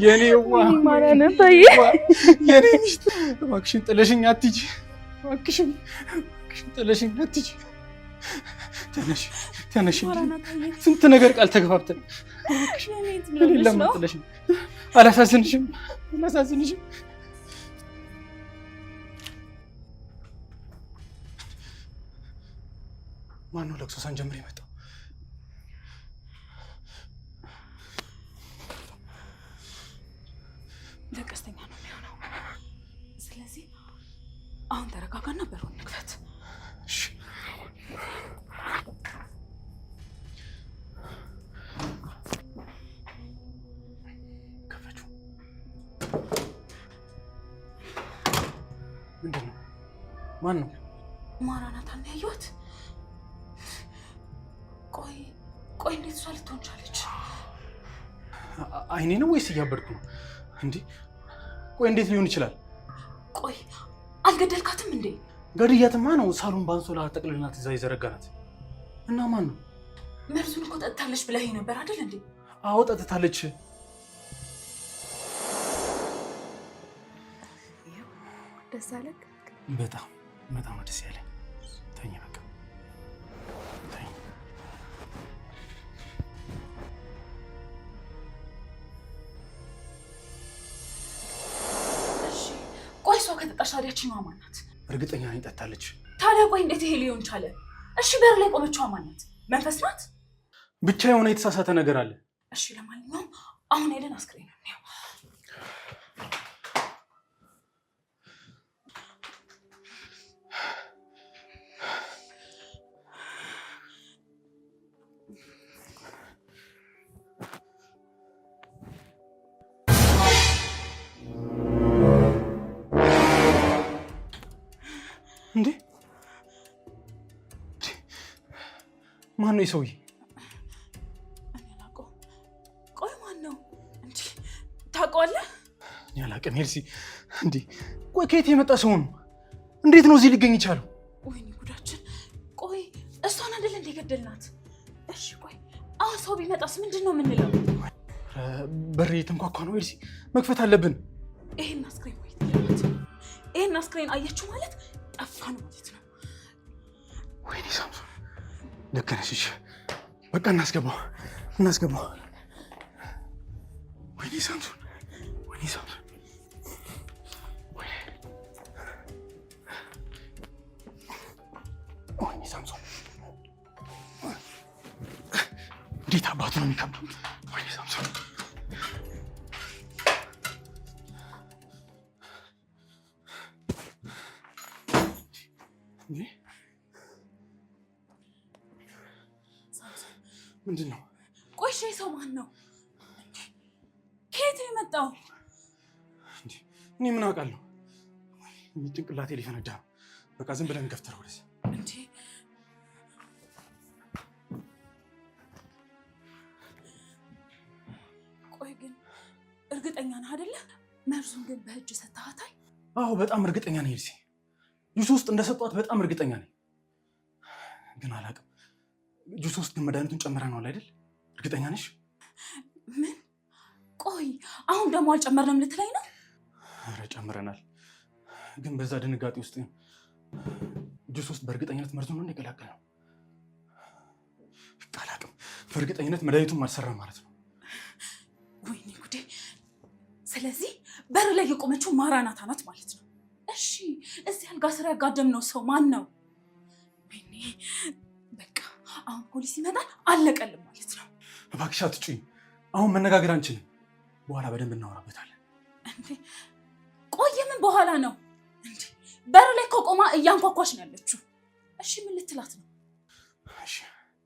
የኔዋ ማራናታ የኔ ሚስት እባክሽን ጥለሽኝ አትሂጂ። እባክሽን ጥለሽኝ አትሂጂ። ተነሽ። ስንት ነገር ቃል ተገባብተን ለምን ጥለሽኝ? አላሳዝንሽም? ማነው ለቅሶ ሳንጀምር የመጣው? ለቀስተኛ ነው የሚሆነው። ስለዚህ አሁን ተረጋጋና በሩን እንክፈት። እሺ። ከፈችው። ምንድን ነው? ማን ነው? ማራናታን ያየኋት። ቆይ እንዴት እሷ ልትሆን ቻለች? አይኔ ነው ወይስ እያበድኩ ነው? እንዴ ቆይ እንዴት ሊሆን ይችላል? ቆይ አልገደልካትም እንዴ? ገድያትማ ነው ሳሎን ባንሶላ ጠቅልልናት እዛ የዘረጋናት። እና ማን ነው? መርዙን እኮ ጠጥታለች ብለኸኝ ነበር አይደል እንዴ? አዎ ጠጥታለች። ደስ አለህ? በጣም ደስ ያለኝ። ተኛ በቃ ተኛ። ቆይ እሷ ከጠጣች ታዲያ ያቺኛዋ ማን ናት? እርግጠኛ ነኝ ጠጥታለች። ታዲያ ቆይ እንዴት ይሄ ሊሆን ቻለ? እሺ በር ላይ ቆመችዋ ማን ናት? መንፈስ ናት? ብቻ የሆነ የተሳሳተ ነገር አለ። እሺ ለማንኛውም አሁን ሄደን አስክሬን ነው። እንዴ ማን ነው ሰውዬ? እኔ አላውቀውም። ቆይ ማን ነው እንዴ? ታውቀዋለህ? እኔ አላውቅም ኤልሲ። እንዴ ቆይ ከየት የመጣ ሰው ነው? እንዴት ነው እዚህ ሊገኝ ይቻለው? ወይኔ ጉዳችን። ቆይ እሷን አይደል እንደ ገደልናት? እሺ ቆይ አሁን ሰው ቢመጣስ ምንድን ነው የምንለው? በር እየተንኳኳ ነው ኤልሲ፣ መክፈት አለብን። ይሄን አስክሬን ወይ ተለማት። ይሄን አስክሬን አየችው ማለት ጠፋን ማለት ነው። ወይኔ ሳምሶን ልክ ነሽ። እሺ በቃ እናስገባው። ወይኔ ሳምሶን እንዴት አባቱ ነው የሚከብደው? ወይኔ ሳምሶን ምንድን ነው? ቆይ ሰው ማን ነው? ከየት ነው የመጣው? እኔ ምን አውቃለሁ? ጭንቅላቴ ሊፈነዳ ነው። በቃ ዝም ብለን እንገፍተረው ወደዚህ። እንዴ ቆይ ግን እርግጠኛ ነህ አይደለ? መርዙን ግን በእጅ ሰጥተሃታል? አዎ በጣም እርግጠኛ ነኝ ኤልሲ። ጁስ ውስጥ እንደሰጧት በጣም እርግጠኛ ነኝ። ግን አላውቅም። ጁስ ውስጥ ግን መድኃኒቱን ጨምረናል አይደል? እርግጠኛ ነሽ? ምን? ቆይ አሁን ደግሞ አልጨመርንም ልትለኝ ነው? ኧረ ጨምረናል። ግን በዛ ድንጋጤ ውስጥ ጁስ ውስጥ በእርግጠኝነት መርዙን ነው የቀላቀልነው። አላውቅም። በእርግጠኝነት መድኃኒቱን አልሰራም ማለት ነው። ወይኔ ጉዴ! ስለዚህ በር ላይ የቆመችው ማራናታ ናት ማለት ነው። እሺ እዚህ አልጋ ስር ያጋደምነው ሰው ማን ነው? ወይኔ በቃ አሁን ፖሊስ ይመጣል አለቀልም ማለት ነው። እባክሽ አትጩኝ። አሁን መነጋገር አንችልም። በኋላ በደንብ እናወራበታለን። እንዴ ቆይ ምን በኋላ ነው እንዴ? በር ላይ ከቆማ እያንኳኳች ነው ያለችው። እሺ ምን ልትላት ነው? እሺ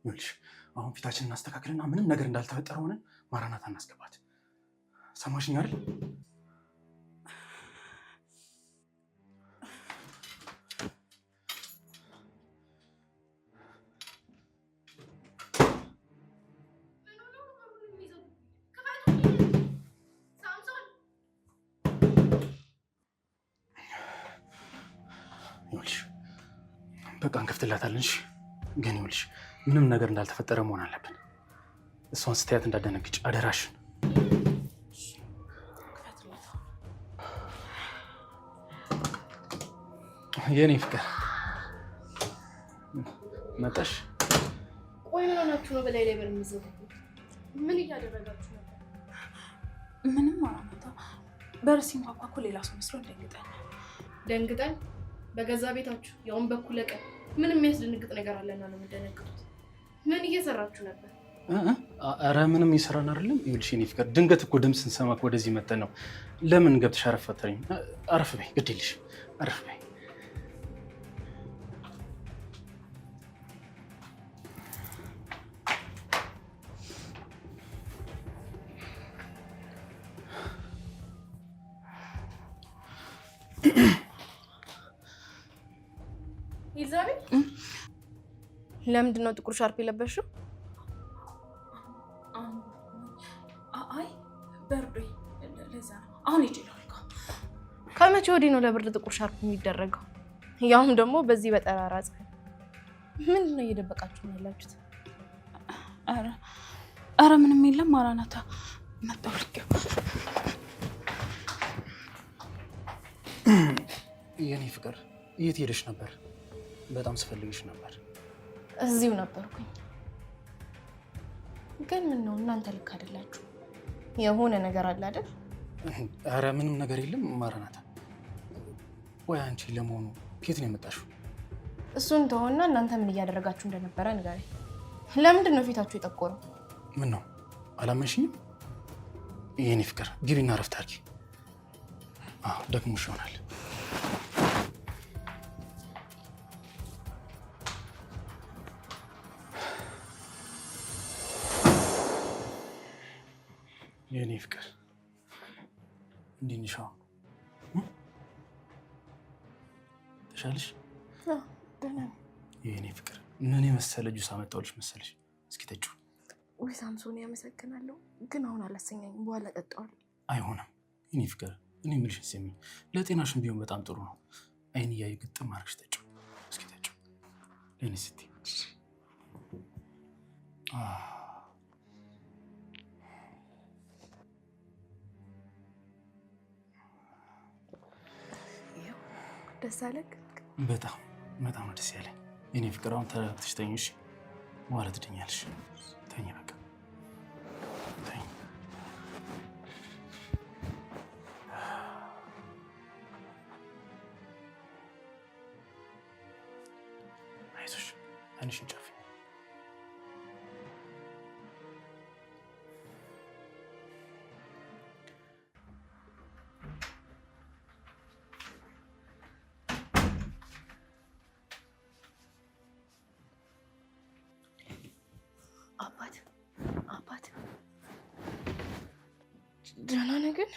ይኸውልሽ አሁን ፊታችንን እናስተካክልና ምንም ነገር እንዳልተፈጠረ ሆነን ማራናታ እናስገባት። ሰማሽኝ አይደል? በቃ እንከፍትላታለን። እሺ ግን ይኸውልሽ ምንም ነገር እንዳልተፈጠረ መሆን አለብን። እሷን ስትያት እንዳደነግጭ አደራሽን። የኔ ፍቅር መጣሽ? ቆይ ምን ሆናችሁ ነው በላይ ላይ በር የምትዘጉት? ምን እያደረጋችሁ ነው? ምንም ማራናታ በር ሲንኳኳ እኮ ሌላ ሰው መስሎ ደንግጠን በገዛ ቤታችሁ ያውን በኩል ቀን ምን የሚያስደነግጥ ነገር አለና ነው የምትደነግጡት? ምን እየሰራችሁ ነበር? ኧረ ምንም እየሰራን አይደለም። ይኸውልሽ የኔ ፍቅር ድንገት እኮ ድምፅ ስንሰማ እኮ ወደዚህ መተን ነው። ለምን ገብተሽ አረፍ አትበይም? አረፍ በይ፣ ግድ የለሽ አረፍ በይ። ኢዛቤል ለምንድን ነው ጥቁር ሻርፕ የለበሽው? አይ በርዶኝ ለዛ ነው። አሁን ይችላል። ከመቼ ወዲህ ነው ለብርድ ጥቁር ሻርፕ የሚደረገው? ያውም ደግሞ በዚህ በጠራራ ፀሐይ። ምንድን ነው እየደበቃችሁ ነው ያላችሁት? ኧረ ምንም የለም። ማራናታ መጣሁ። የኔ ፍቅር የት ሄደሽ ነበር? በጣም ስፈልግሽ ነበር። እዚሁ ነበርኩኝ። ግን ምን ነው እናንተ ልክ አይደላችሁ። የሆነ ነገር አለ አይደል? ኧረ ምንም ነገር የለም ማራናታ። ወይ አንቺ ለመሆኑ ከየት ነው የመጣሽው? እሱን ተውና እናንተ ምን እያደረጋችሁ እንደነበረ ንገረኝ። ለምንድን ነው ፊታችሁ የጠቆረው? ምን ነው አላመንሽኝም? የኔ ፍቅር ግቢና እረፍት አድርጊ። ደክሞሽ ይሆናል። የኔ ፍቅር እንዴት ነሽ? ተሻለሽ? ደህና ነኝ። የኔ ፍቅር ምን የመሰለ ጁስ አመጣሁልሽ መሰለሽ። እስኪ ጠጪው። ወይ ሳምሶን ያመሰግናለሁ፣ ግን አሁን አላሰኛኝም። በኋላ እጠጣዋለሁ። አይሆንም የኔ ፍቅር፣ እኔ የምልሽን ስሚ። ለጤናሽም ቢሆን በጣም ጥሩ ነው። አይን እያዩ ግጥም አድርገሽ ጠጪው። እስኪ ጠጪው ለእኔ ስትይ። ደስ አለህ? በጣም በጣም ነው ደስ ያለኝ የኔ ፍቅር። አሁን ተረጋግተሽ ተኝ እሺ? በኋላ ትድኛለሽ። ተኝ በቃ ተኝ። አይዞሽ፣ አይንሽን ጨፍኝ። አባት ደህና ነህ ግን?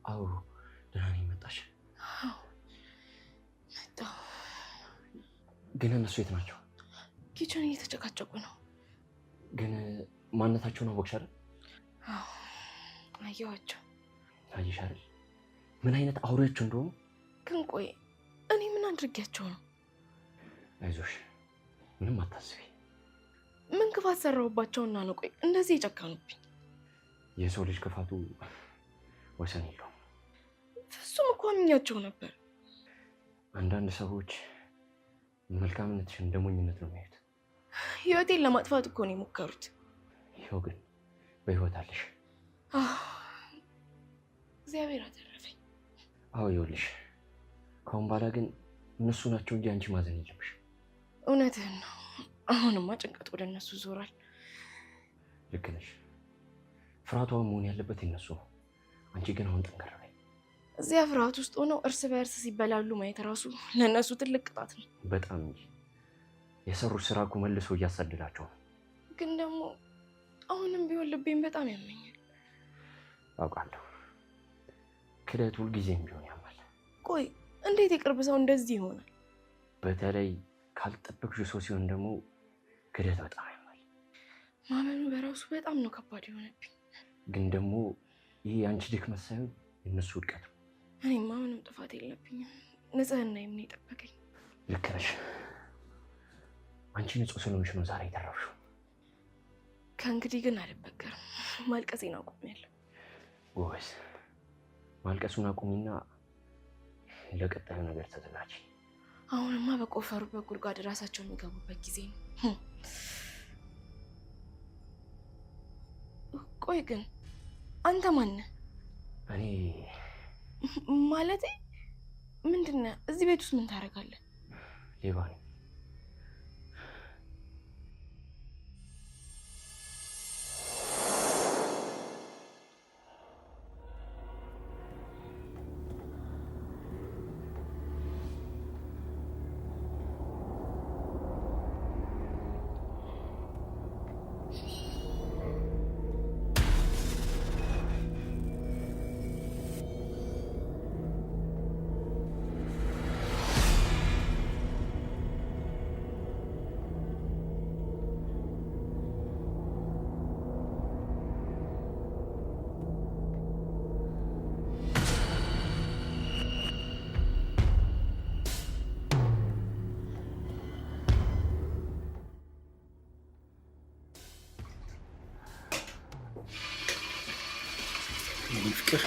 አዎ ደህና ነኝ። መጣሽ? አዎ መጣሁ። ግን እነሱ የት ናቸው? ኪችን እየተጨቃጨቁ ነው። ግን ማንነታቸውን አወቅሽ አይደል? አዎ አየኋቸው። አየሽ አይደል ምን አይነት አውሬዎች እንደሆኑ? ግን ቆይ እኔ ምን አድርጌያቸው ነው? አይዞሽ ምንም አታስቢ። ምን ክፋት ሰራሁባቸውና ነው ቆይ እንደዚህ የጨከኑብኝ? የሰው ልጅ ክፋቱ ወሰን የለውም። ፍጹም እኮ አምኛቸው ነበር። አንዳንድ ሰዎች መልካምነትሽን እንደ ሞኝነት ነው የሚያዩት። ህይወቴን ለማጥፋት እኮ ነው የሞከሩት። ይኸው ግን በህይወት አለሽ። እግዚአብሔር አተረፈኝ። አዎ ይኸውልሽ፣ ከአሁን በኋላ ግን እነሱ ናቸው እንጂ አንቺ ማዘን የለብሽ። እውነትህን ነው። አሁንማ ጭንቀት ወደ እነሱ ዞሯል። ልክ ነሽ። ፍርሃቷ መሆን ያለበት የነሱ ነው። አንቺ ግን አሁን ጠንከር በይ። እዚያ ፍርሃት ውስጥ ሆነው እርስ በእርስ ሲበላሉ ማየት ራሱ ለእነሱ ትልቅ ቅጣት ነው። በጣም እንጂ የሰሩት ስራ እኮ መልሶ እያሳደዳቸው ነው። ግን ደግሞ አሁንም ቢሆን ልቤን በጣም ያመኛል። አውቃለሁ። ክደት ሁልጊዜም ቢሆን ያማል። ቆይ እንዴት የቅርብ ሰው እንደዚህ ይሆናል? በተለይ ካልጠበቅሽው ሰው ሲሆን ደግሞ ክደት በጣም ያማል። ማመኑ በራሱ በጣም ነው ከባድ የሆነብኝ። ግን ደግሞ ይህ የአንቺ ድክመት ሳይሆን የእነሱ ውድቀት ነው። እኔማ ምንም ጥፋት የለብኝም። ንጽህና የምን የጠበቀኝ። ልክ ነሽ። አንቺ ንጹህ ስለሆንሽ ነው ዛሬ የተረፍሽው። ከእንግዲህ ግን አልበገርም። ማልቀሴን አቁሜያለሁ። ጎበዝ። ማልቀሱን አቁሚና ለቀጣዩ ነገር ተዘጋጅ። አሁንማ በቆፈሩበት ጉድጓድ ራሳቸው የሚገቡበት ጊዜ ነው። ቆይ ግን አንተ ማን ነህ? እኔ ማለቴ ምንድነው? እዚህ ቤት ውስጥ ምን ታደርጋለህ? ሌባ ነኝ። ፍቅር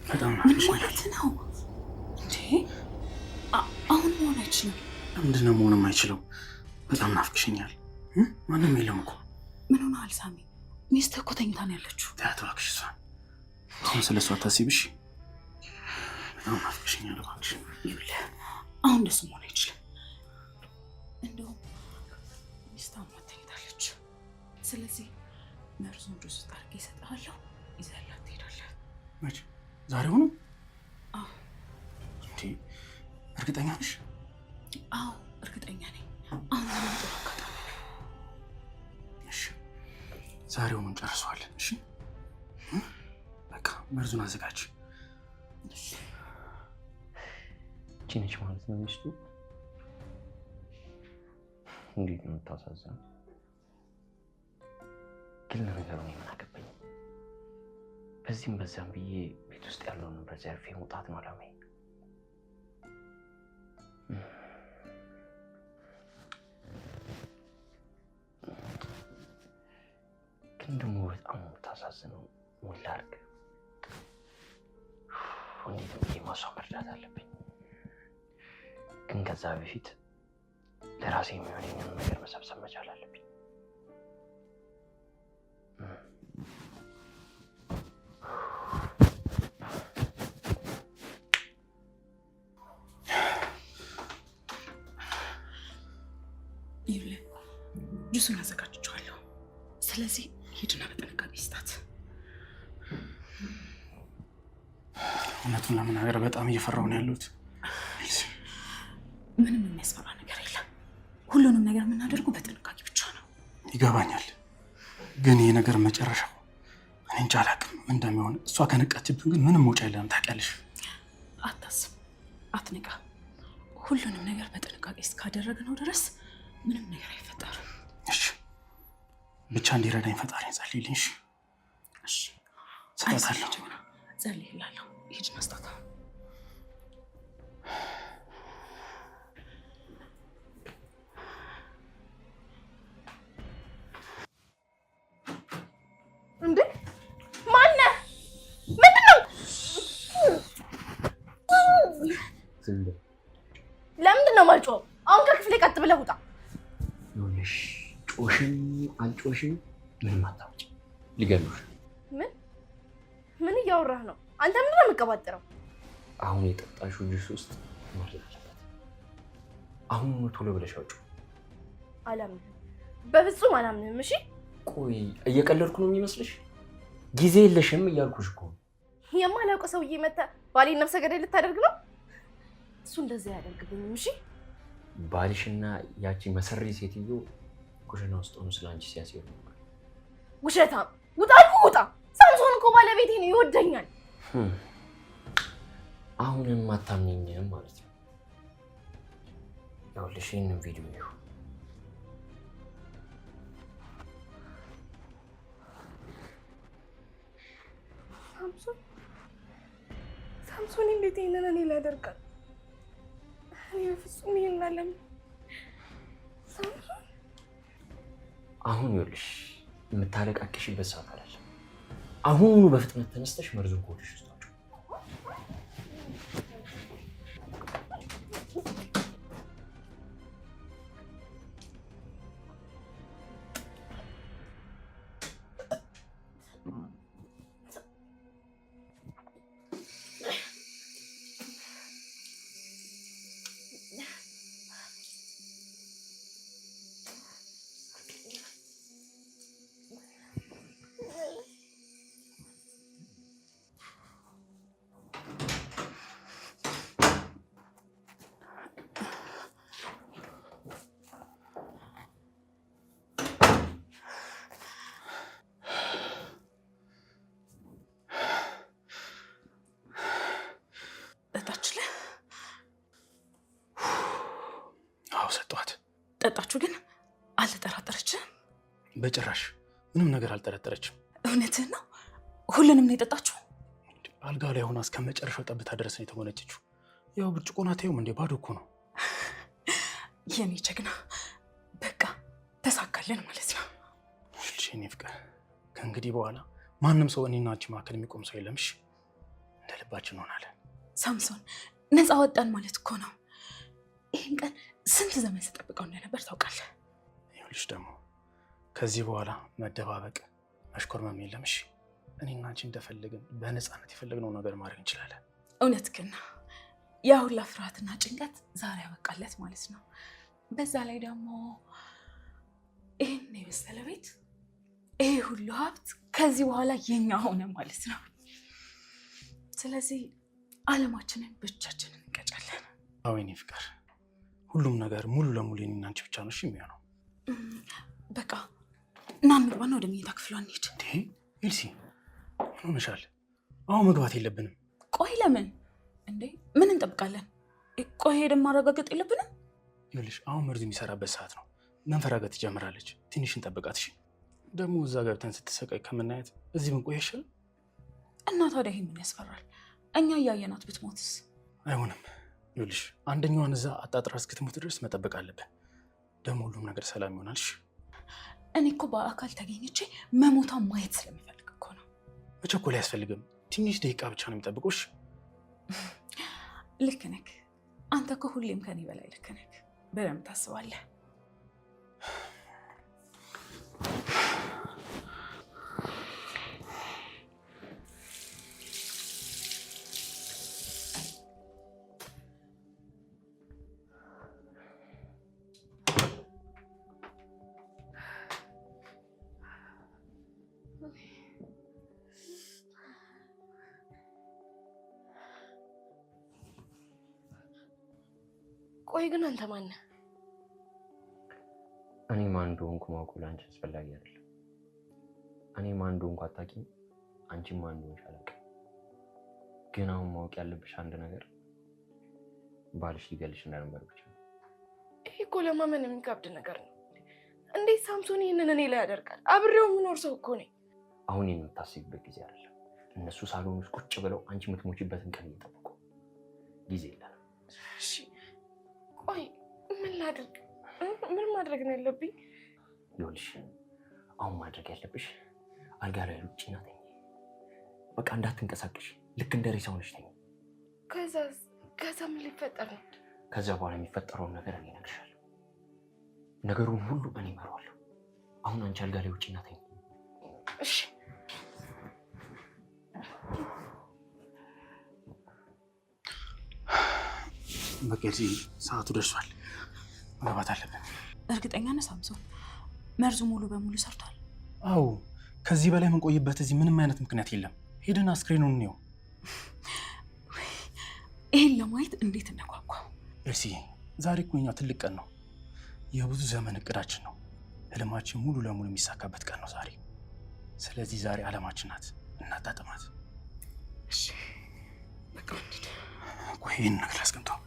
በጣም ማለት ነው እንዴ? አሁን መሆን አይችልም። ምንድን ነው መሆን የማይችለው? በጣም ናፍቅሽኛል። ማንም የለም እኮ። ምን ሆነሃል ሳሚ? ሚስትህ እኮ ተኝታ ነው ያለችው። ተያት እባክሽ እሷን። አሁን ስለ እሷ አታስቢሽ። በጣም ናፍቅሽኛል እባክሽ። ይኸውልህ አሁን እንደሱ መሆን አይችልም። እንደውም ሚስትህ አሟት ተኝታለች። ስለዚህ መርዙን ጁስ ውስጥ አድርጌ እሰጥሃለሁ፣ ይዘህላት ትሄዳለህ። መቼ? ዛሬው ነው? አዎ። እንዴ እርግጠኛ ነሽ? አዎ እርግጠኛ ነኝ። አሁን ምን ጥሩ አጋጣሚ ነው። እሺ ዛሬውኑ እንጨርሰዋለን። እሺ በቃ መርዙን አዘጋጅ። እሺ እቺ ነች ማለት ነው ሚስቱ። እንዴት ነው የምታሳዝነው። ግን ለነገሩ እኔ ምን አገባኝ? በዚህም በዛም ብዬ ቤት ውስጥ ያለውን ንብረት ዘርፌ መውጣት ነው አላማዬ። ግን ደግሞ በጣም የምታሳዝነው ምን ላድርግ? እንዴት ብዬ ማሷን መርዳት አለብኝ። ግን ከዛ በፊት ለራሴ የሚሆነኝን ነገር መሰብሰብ መቻል አለብኝ። ይኸውልህ ጁሱን አዘጋጅቼዋለሁ። ስለዚህ ሂድና በጥንቃቄ ስጣት። እውነቱን ለመናገር በጣም እየፈራሁ ነው ያለሁት። ምንም የሚያስፈራ ነገር የለም። ሁሉንም ነገር የምናደርገው በጥንቃቄ ብቻ ነው። ይገባኛል። ግን ይሄ ነገር መጨረሻው እኔ እንጃ አላውቅም ምን እንደሚሆን። እሷ ከነቃችብን ግን ምንም መውጫ የለም ታውቂያለሽ። አታስብ፣ አትንቃ። ሁሉንም ነገር በጥንቃቄ እስካደረግነው ድረስ ምንም ነገር አይፈጠርም። እሺ ብቻ እንዲረዳኝ ፈጣሪ ጸልይልኝ። እሺ ሰጣታለሁ። ጸልይላለሁ። ሂድና ስጣታ። እንዴ ማነህ? ምንድን ነው? ለምንድን ነው የማልጮኸው? አሁን ከክፍሌ ቀጥ ብለህ ውጣ። ይኸውልሽ ጮሽም አልጮሽም ምንም አታውቂም፣ ሊገሉሽ። ምን እያወራህ ነው? አንተ ምንድን ነው የምትቀባጥረው? አሁን የጠጣሽው ጁስ ውስጥ መርዝ አለበት። አሁን ቶሎ ብለሽ አውጪው። አላምንህም፣ በፍጹም አላምንህም። እሺ ቆይ እየቀለድኩ ነው የሚመስልሽ? ጊዜ የለሽም እያልኩሽ እኮ። የማላውቀው ሰውዬ መተህ ባሌን ነፍሰ ገዳይ ልታደርግ ነው? እሱ እንደዛ ያደርግብኝም። እሺ ባልሽና ያቺ መሰሪ ሴትዮ ኩሽና ውስጥ ሆኖ ስለአንቺ ሲያሴሩ ነበር። ውሸታም! ውጣ እኮ ውጣ! ሳምሶን እኮ ባለቤቴ ነው፣ ይወደኛል። አሁንም አታምኚኝም ማለት ነው። ይኸውልሽ ይህንን ቪዲዮ ይሁ ሳምሶን እንዴት ይሄንን እኔ ላይ ያደርጋል? ፍጹም ይላለም አሁን ይኸውልሽ የምታለቃቅሽበት ሰዓት አይደለም። አሁን በፍጥነት ተነስተሽ መርዙን ከሆድሽ ውስጥ አውጪው። ጠጣችሁ ግን አልጠራጠረችም? በጭራሽ ምንም ነገር አልጠረጠረችም። እውነትህን ነው? ሁሉንም ነው የጠጣችሁ? አልጋ ላይ ሆና እስከ መጨረሻው ጠብታ ድረስ ነው የተጎነጨችው። ያው ብርጭቆ ናት፣ ይኸውም እንዴ ባዶ እኮ ነው። የኔ ጀግና፣ በቃ ተሳካልን ማለት ነው። እሺ የኔ ፍቅር፣ ከእንግዲህ በኋላ ማንም ሰው እኔና አንቺ መካከል የሚቆም ሰው የለም። እሺ እንደ ልባችን እንሆናለን። ሳምሶን፣ ነፃ ወጣን ማለት እኮ ነው። ይህን ቀን ስንት ዘመን ስጠብቀው እንደነበር ታውቃለህ። ይኸውልሽ ደግሞ ከዚህ በኋላ መደባበቅ መሽኮርመም የለም። እሺ እኔና አንቺ እንደፈለግን በነፃነት የፈለግነው ነገር ማድረግ እንችላለን። እውነትህን ነው። ያ ሁላ ፍርሃትና ጭንቀት ዛሬ ያበቃለት ማለት ነው። በዛ ላይ ደግሞ ይህን የመሰለ ቤት፣ ይሄ ሁሉ ሀብት ከዚህ በኋላ የኛ ሆነ ማለት ነው። ስለዚህ አለማችንን ብቻችንን እንቀጫለን። አዎ የኔ ፍቅር፣ ሁሉም ነገር ሙሉ ለሙሉ የኔና አንቺ ብቻ ነው እሺ የሚሆነው። በቃ እና እንግባና ወደ መኝታ ክፍሏ እንሂድ። ኤልሲ ምን ሆነሻል? አሁን መግባት የለብንም። ቆይ ለምን እንዴ? ምን እንጠብቃለን? ቆይ ሄደን ማረጋገጥ የለብንም? ይኸውልሽ አሁን መርዙ የሚሰራበት ሰዓት ነው። መንፈራገጥ ትጀምራለች። ትንሽ እንጠብቃት እሺ። ደግሞ እዛ ገብተን ስትሰቃይ ከምናየት እዚህ ብንቆይ ይሻላል። እና ታዲያ ይሄ ምን ያስፈራል? እኛ እያየናት ብትሞትስ? አይሆንም። ይኸውልሽ አንደኛዋን እዛ አጣጥራ እስክትሞት ድረስ መጠበቅ አለብን። ደግሞ ሁሉም ነገር ሰላም ይሆናል። እሺ እኔ እኮ በአካል ተገኝቼ መሞቷን ማየት ስለሚፈልግ እኮ ነው። መቸኮል አያስፈልግም። ትንሽ ደቂቃ ብቻ ነው የሚጠብቁሽ። ልክ ነህ አንተ እኮ ሁሌም ከኔ በላይ ልክ ነህ። በደንብ ታስባለህ። ቆይ ግን አንተ ማን ነህ? እኔ ማን እንደሆንኩ ማወቁ ለአንቺ አስፈላጊ አይደለም። እኔ ማን እንደሆንኩ አታውቂም፣ አንቺም ማን እንደሆንሽ አላውቅም። ግን አሁን ማወቅ ያለብሽ አንድ ነገር ባልሽ ሊገልሽ እንደነበር ብቻ ነው። ይሄ እኮ ለማመን የሚከብድ ነገር ነው። እንዴት ሳምሶን ይህንን እኔ ላይ ያደርጋል? አብሬው የምኖር ሰው እኮ ነኝ። አሁን የምታስቢበት ጊዜ አይደለም። እነሱ ሳሎን ውስጥ ቁጭ ብለው አንቺ የምትሞቺበትን ቀን እየጠበቁ ጊዜ የለንም። እሺ ቆይ ምን ላድርግ? ምን ማድረግ ነው ያለብኝ? ይኸውልሽ አሁን ማድረግ ያለብሽ አልጋ ላይ ውጪና ተኝ። በቃ እንዳትንቀሳቀሽ፣ ልክ እንደ ሬሳ ሆነሽ ተኝ። ከዛ ምን ሊፈጠር ነው? ከዛ በኋላ የሚፈጠረውን ነገር እኔ እነግርሻለሁ። ነገሩን ሁሉ እኔ እመራዋለሁ። አሁን አንቺ አልጋ ላይ ውጪና ተኝ። እሺ በቃ እዚህ ሰዓቱ ደርሷል። መግባት አለብን። እርግጠኛ ነህ ሳምሶን? መርዙ ሙሉ በሙሉ ሰርቷል? አዎ፣ ከዚህ በላይ የምንቆይበት እዚህ ምንም አይነት ምክንያት የለም። ሄደን አስክሬኑን እንየው። ይሄን ለማየት እንዴት እንደጓጓው። ኤልሲ፣ ዛሬ እኮ እኛ ትልቅ ቀን ነው። የብዙ ዘመን እቅዳችን ነው። ህልማችን ሙሉ ለሙሉ የሚሳካበት ቀን ነው ዛሬ። ስለዚህ ዛሬ አለማችን ናት፣ እናጣጥማት። እሺ በቃ እንሂድ። ቆይ ይህን ነገር አስቀምጠው።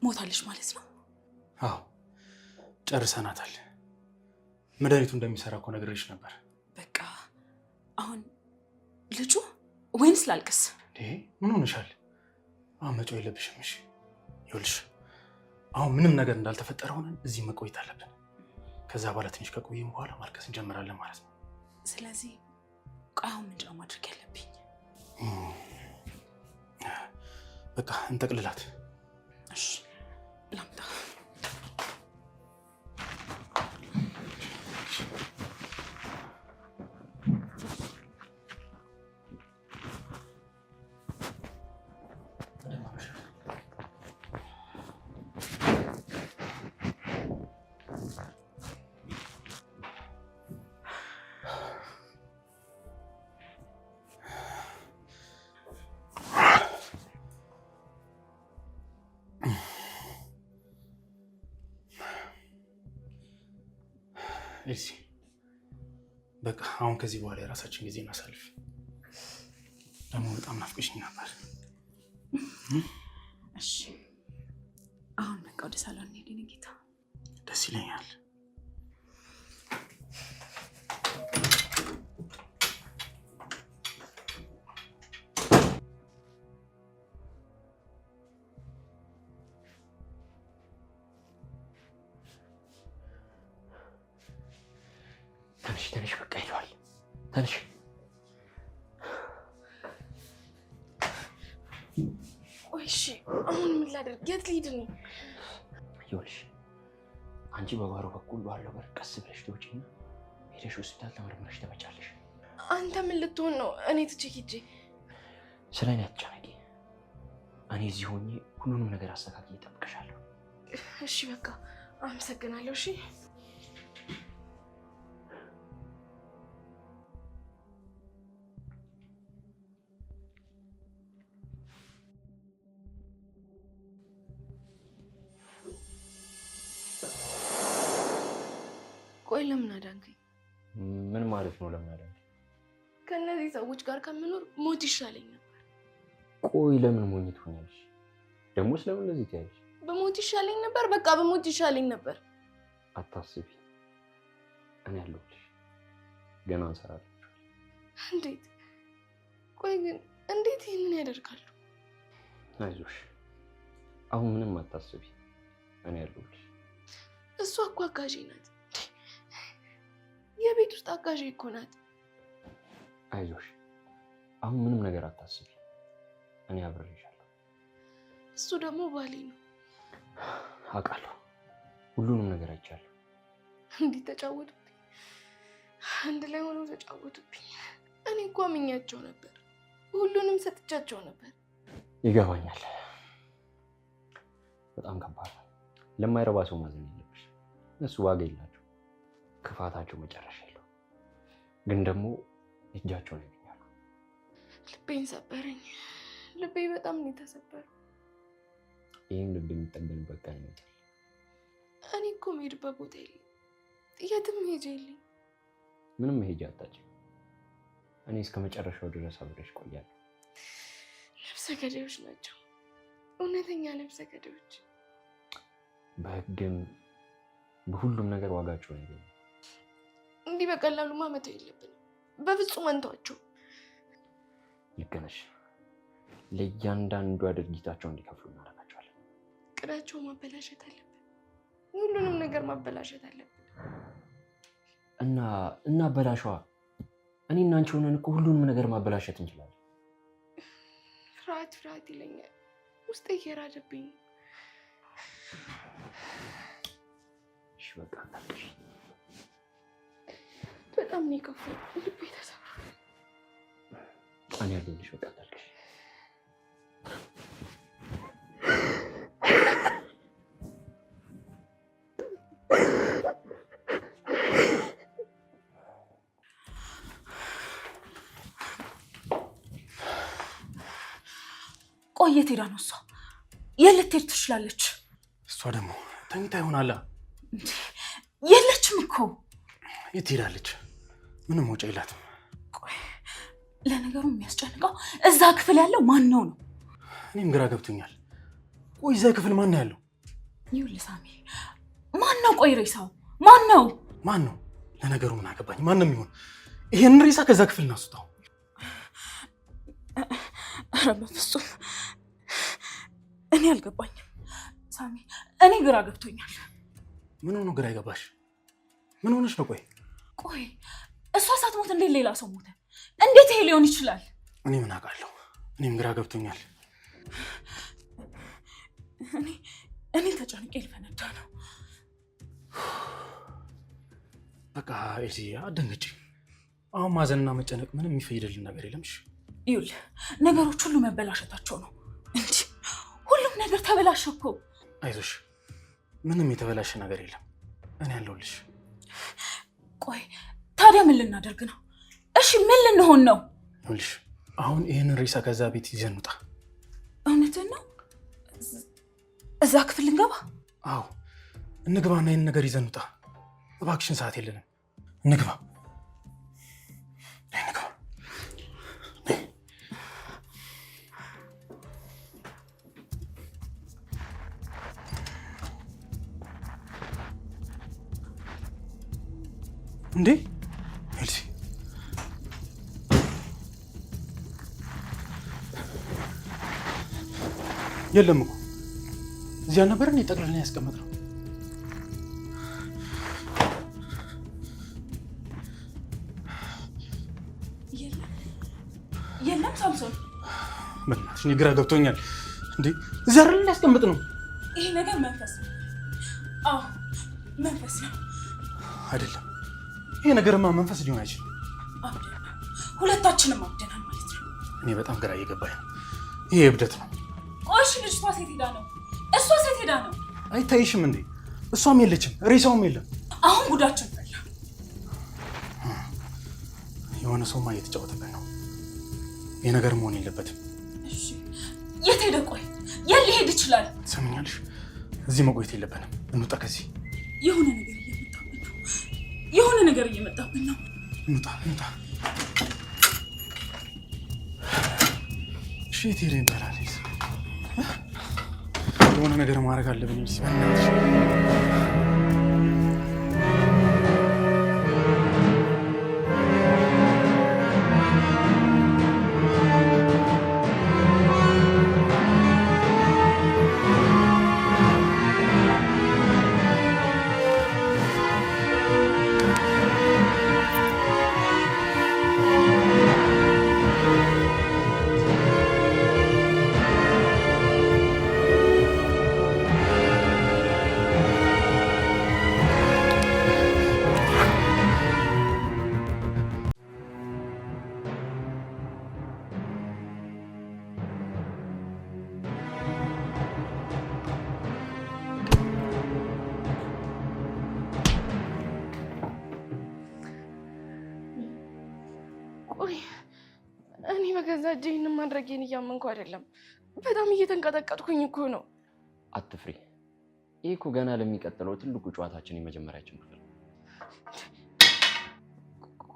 ሞታለች ማለት ነው? አዎ ጨርሰናታል። መድኃኒቱ እንደሚሰራ እኮ ነግሬሽ ነበር። በቃ አሁን ልጁ ወይንስ ላልቅስ? ምን ሆነሻል? አሁን መጮህ የለብሽም እሺ? ይኸውልሽ አሁን ምንም ነገር እንዳልተፈጠረ ሆነን እዚህ መቆየት አለብን። ከዛ በኋላ ትንሽ ከቆየን በኋላ ማልቀስ እንጀምራለን ማለት ነው። ስለዚህ አሁን ምንድን ነው ማድረግ ያለብኝ? በቃ እንጠቅልላት። እሺ ላምጣ። ኤልሲ በቃ አሁን ከዚህ በኋላ የራሳችን ጊዜ እናሳልፍ። ደግሞ በጣም ናፍቆሽኝ ነበር። እሺ አሁን በቃ ወደ ሳሎን እንሂድ። ጌታ ደስ ይለኛል። ትንሽ በቃ ይለዋል። ትንሽ እሺ አሁን ምን ላደርግ? የት ልሂድ ነው? ይኸውልሽ አንቺ በጓሮ በኩል ባለው በር ቀስ ብለሽ ትወጪና ሄደሽ ሆስፒታል ተመርምረሽ ትመጫለሽ። አንተ ምን ልትሆን ነው? እኔ ትቼ ሂጄ? ስለ እኔ አትጨነቂ። እኔ እዚህ ሆኜ ሁሉንም ነገር አስተካክዬ እጠብቅሻለሁ። እሺ በቃ አመሰግናለሁ። እሺ ቆይ ለምን አዳንከኝ? ምን ማለት ነው ለምን አዳንከኝ? ከእነዚህ ሰዎች ጋር ከምኖር ሞት ይሻለኝ ነበር። ቆይ ለምን ሞኝ ትሆኛለሽ? ደግሞስ ለምን እንደዚህ ትያለሽ? በሞት ይሻለኝ ነበር። በቃ በሞት ይሻለኝ ነበር። አታስቢ፣ እኔ አለሁልሽ። ገና እንሰራለን። እንዴት? ቆይ ግን እንዴት ይህንን ያደርጋሉ? አይዞሽ፣ አሁን ምንም አታስቢ፣ እኔ አለሁልሽ። እሷ እኮ አጋዤ ናት። የቤት ውስጥ አጋዤ እኮ ናት። አይዞሽ፣ አሁን ምንም ነገር አታስቢ፣ እኔ አብሬሻለሁ። እሱ ደግሞ ባሌ ነው። አውቃለሁ፣ ሁሉንም ነገር አይቻለሁ። እንዲህ ተጫወቱብኝ፣ አንድ ላይ ሆነው ተጫወቱብኝ። እኔ እኮ አምኛቸው ነበር፣ ሁሉንም ሰጥቻቸው ነበር። ይገባኛል፣ በጣም ከባድ ነው። ለማይረባ ሰው ማዘን የለብሽ። እነሱ ዋጋ የላቸው፣ ክፋታቸው መጨረሻ የለው። ግን ደግሞ እጃቸውን ያገኛሉ። ልቤን ሰበረኝ። ልቤ በጣም ነው የተሰበረው። ይህም ልብ የሚጠገንበት ቀን ይመጣል። እኔ እኮ የምሄድበት ቦታ የለም፣ የትም ሄጄ የለኝ። ምንም መሄጃ አታጭም። እኔ እስከ መጨረሻው ድረስ አብሬሽ ቆያለሁ። ነፍሰ ገዳዮች ናቸው፣ እውነተኛ ነፍሰ ገዳዮች። በህግም በሁሉም ነገር ዋጋቸውን ያገኙ። እንዲህ በቀላሉማ መተው የለብንም። በፍጹም አንተዋቸው። ልክ ነሽ። ለእያንዳንዷ ድርጊታቸው እንዲከፍሉ እናደርጋቸዋለን። እቅዳቸው ማበላሸት አለብን። ሁሉንም ነገር ማበላሸት አለብን። እና በላሸዋ እኔ እና አንቺ ሆነን እኮ ሁሉንም ነገር ማበላሸት እንችላለን። ፍርሃት ይለኛል። ውስጤ እየራደብኝ ነው። እሺ በቃ ታልሽ። በጣም ነው የከፋኝ። ልቤ ተሰብሯል። እኔ ያለሁልሽ። በቃ ታልሽ። ቆየት ሄዳ ነው እሷ? የት ልትሄድ ትችላለች? እሷ ደግሞ ተኝታ ይሆናላ። የለችም እኮ። የት ሄዳለች? ምንም መውጫ የላትም። ቆይ ለነገሩ የሚያስጨንቀው እዛ ክፍል ያለው ማን ነው? እኔም ግራ ገብቶኛል። ቆይ እዛ ክፍል ማን ነው ያለው? ይኸውልህ ሳሚ፣ ማን ነው ቆይ ሬሳው? ማን ነው? ለነገሩ ምን አገባኝ? ማንም ይሁን ይሄን ሬሳ ከዛ ክፍል እናስወጣው። ኧረ በፍጹም እኔ አልገባኝም ሳሚ፣ እኔ ግራ ገብቶኛል። ምን ሆኖ ግራ ይገባሽ? ምን ሆነሽ ነው? ቆይ እሷ ሳትሞት እንዴት ሌላ ሰው ሞተ? እንዴት ይሄ ሊሆን ይችላል? እኔ ምን አውቃለሁ? እኔም ግራ ገብቶኛል። እኔ ተጨንቄ ልፈነዳ ነው። በቃ ኤልሲ አትደንግጪ። አሁን ማዘንና መጨነቅ ምንም የሚፈይድልን ነገር የለምሽ። ይኸውልህ ነገሮች ሁሉ መበላሸታቸው ነው እንጂ ሁሉም ነገር ተበላሸ እኮ። አይዞሽ፣ ምንም የተበላሸ ነገር የለም። እኔ ያለሁልሽ። ቆይ ታዲያ ምን ልናደርግ ነው? እሺ ምን ልንሆን ነው? ይኸውልሽ አሁን ይህንን ሬሳ ከዛ ቤት ይዘን እንውጣ። እውነትን ነው? እዛ ክፍል እንገባ? አዎ እንግባና ይህን ነገር ይዘን እንውጣ። እባክሽን፣ ሰዓት የለንም። እንግባ። እንዴ ኤልሲ፣ የለም እኮ እዚያ ነበር እንዴ ጠቅልለን ያስቀመጥነው? የለም ሳምሶን፣ በእናትሽ እኔ ግራ ገብቶኛል። እንዴ እዚያ አይደል ያስቀመጥነው? ይሄ ነገር መንፈስ ነው። አዎ መንፈስ ነው። አይደለም፣ ይሄ ነገርማ መንፈስ ሊሆን አይችልም። ሁለታችንም አብደናል ማለት ነው። እኔ በጣም ግራ እየገባኝ ነው። ይሄ እብደት ነው። ቆይሽ ልጅቷ ሴት ሄዳ ነው? እሷ ሴት ሄዳ ነው? አይታይሽም እንዴ? እሷም የለችም፣ ሬሳውም የለም። አሁን ጉዳችን ፈላ። የሆነ ሰውማ እየተጫወተበት ነው። ይሄ ነገር መሆን የለበትም። እሺ የት ሄደ? ቆይ የት ሊሄድ ይችላል? ትሰምኛለሽ? እዚህ መቆየት የለብንም። እንውጣ ከዚህ። የሆነ ነገር እየመጣብን ነው። እንውጣ። እሺ የት ሄደ ይባላል? የሆነ ነገር ማድረግ አለብን። በእናትሽ እኔ በገዛ እጄ ይህንን ማድረጌን እያመንኩ አይደለም። በጣም እየተንቀጠቀጥኩኝ እኮ ነው። አትፍሪ። ይህ እኮ ገና ለሚቀጥለው ትልቁ ጨዋታችን የመጀመሪያችን ክፍል።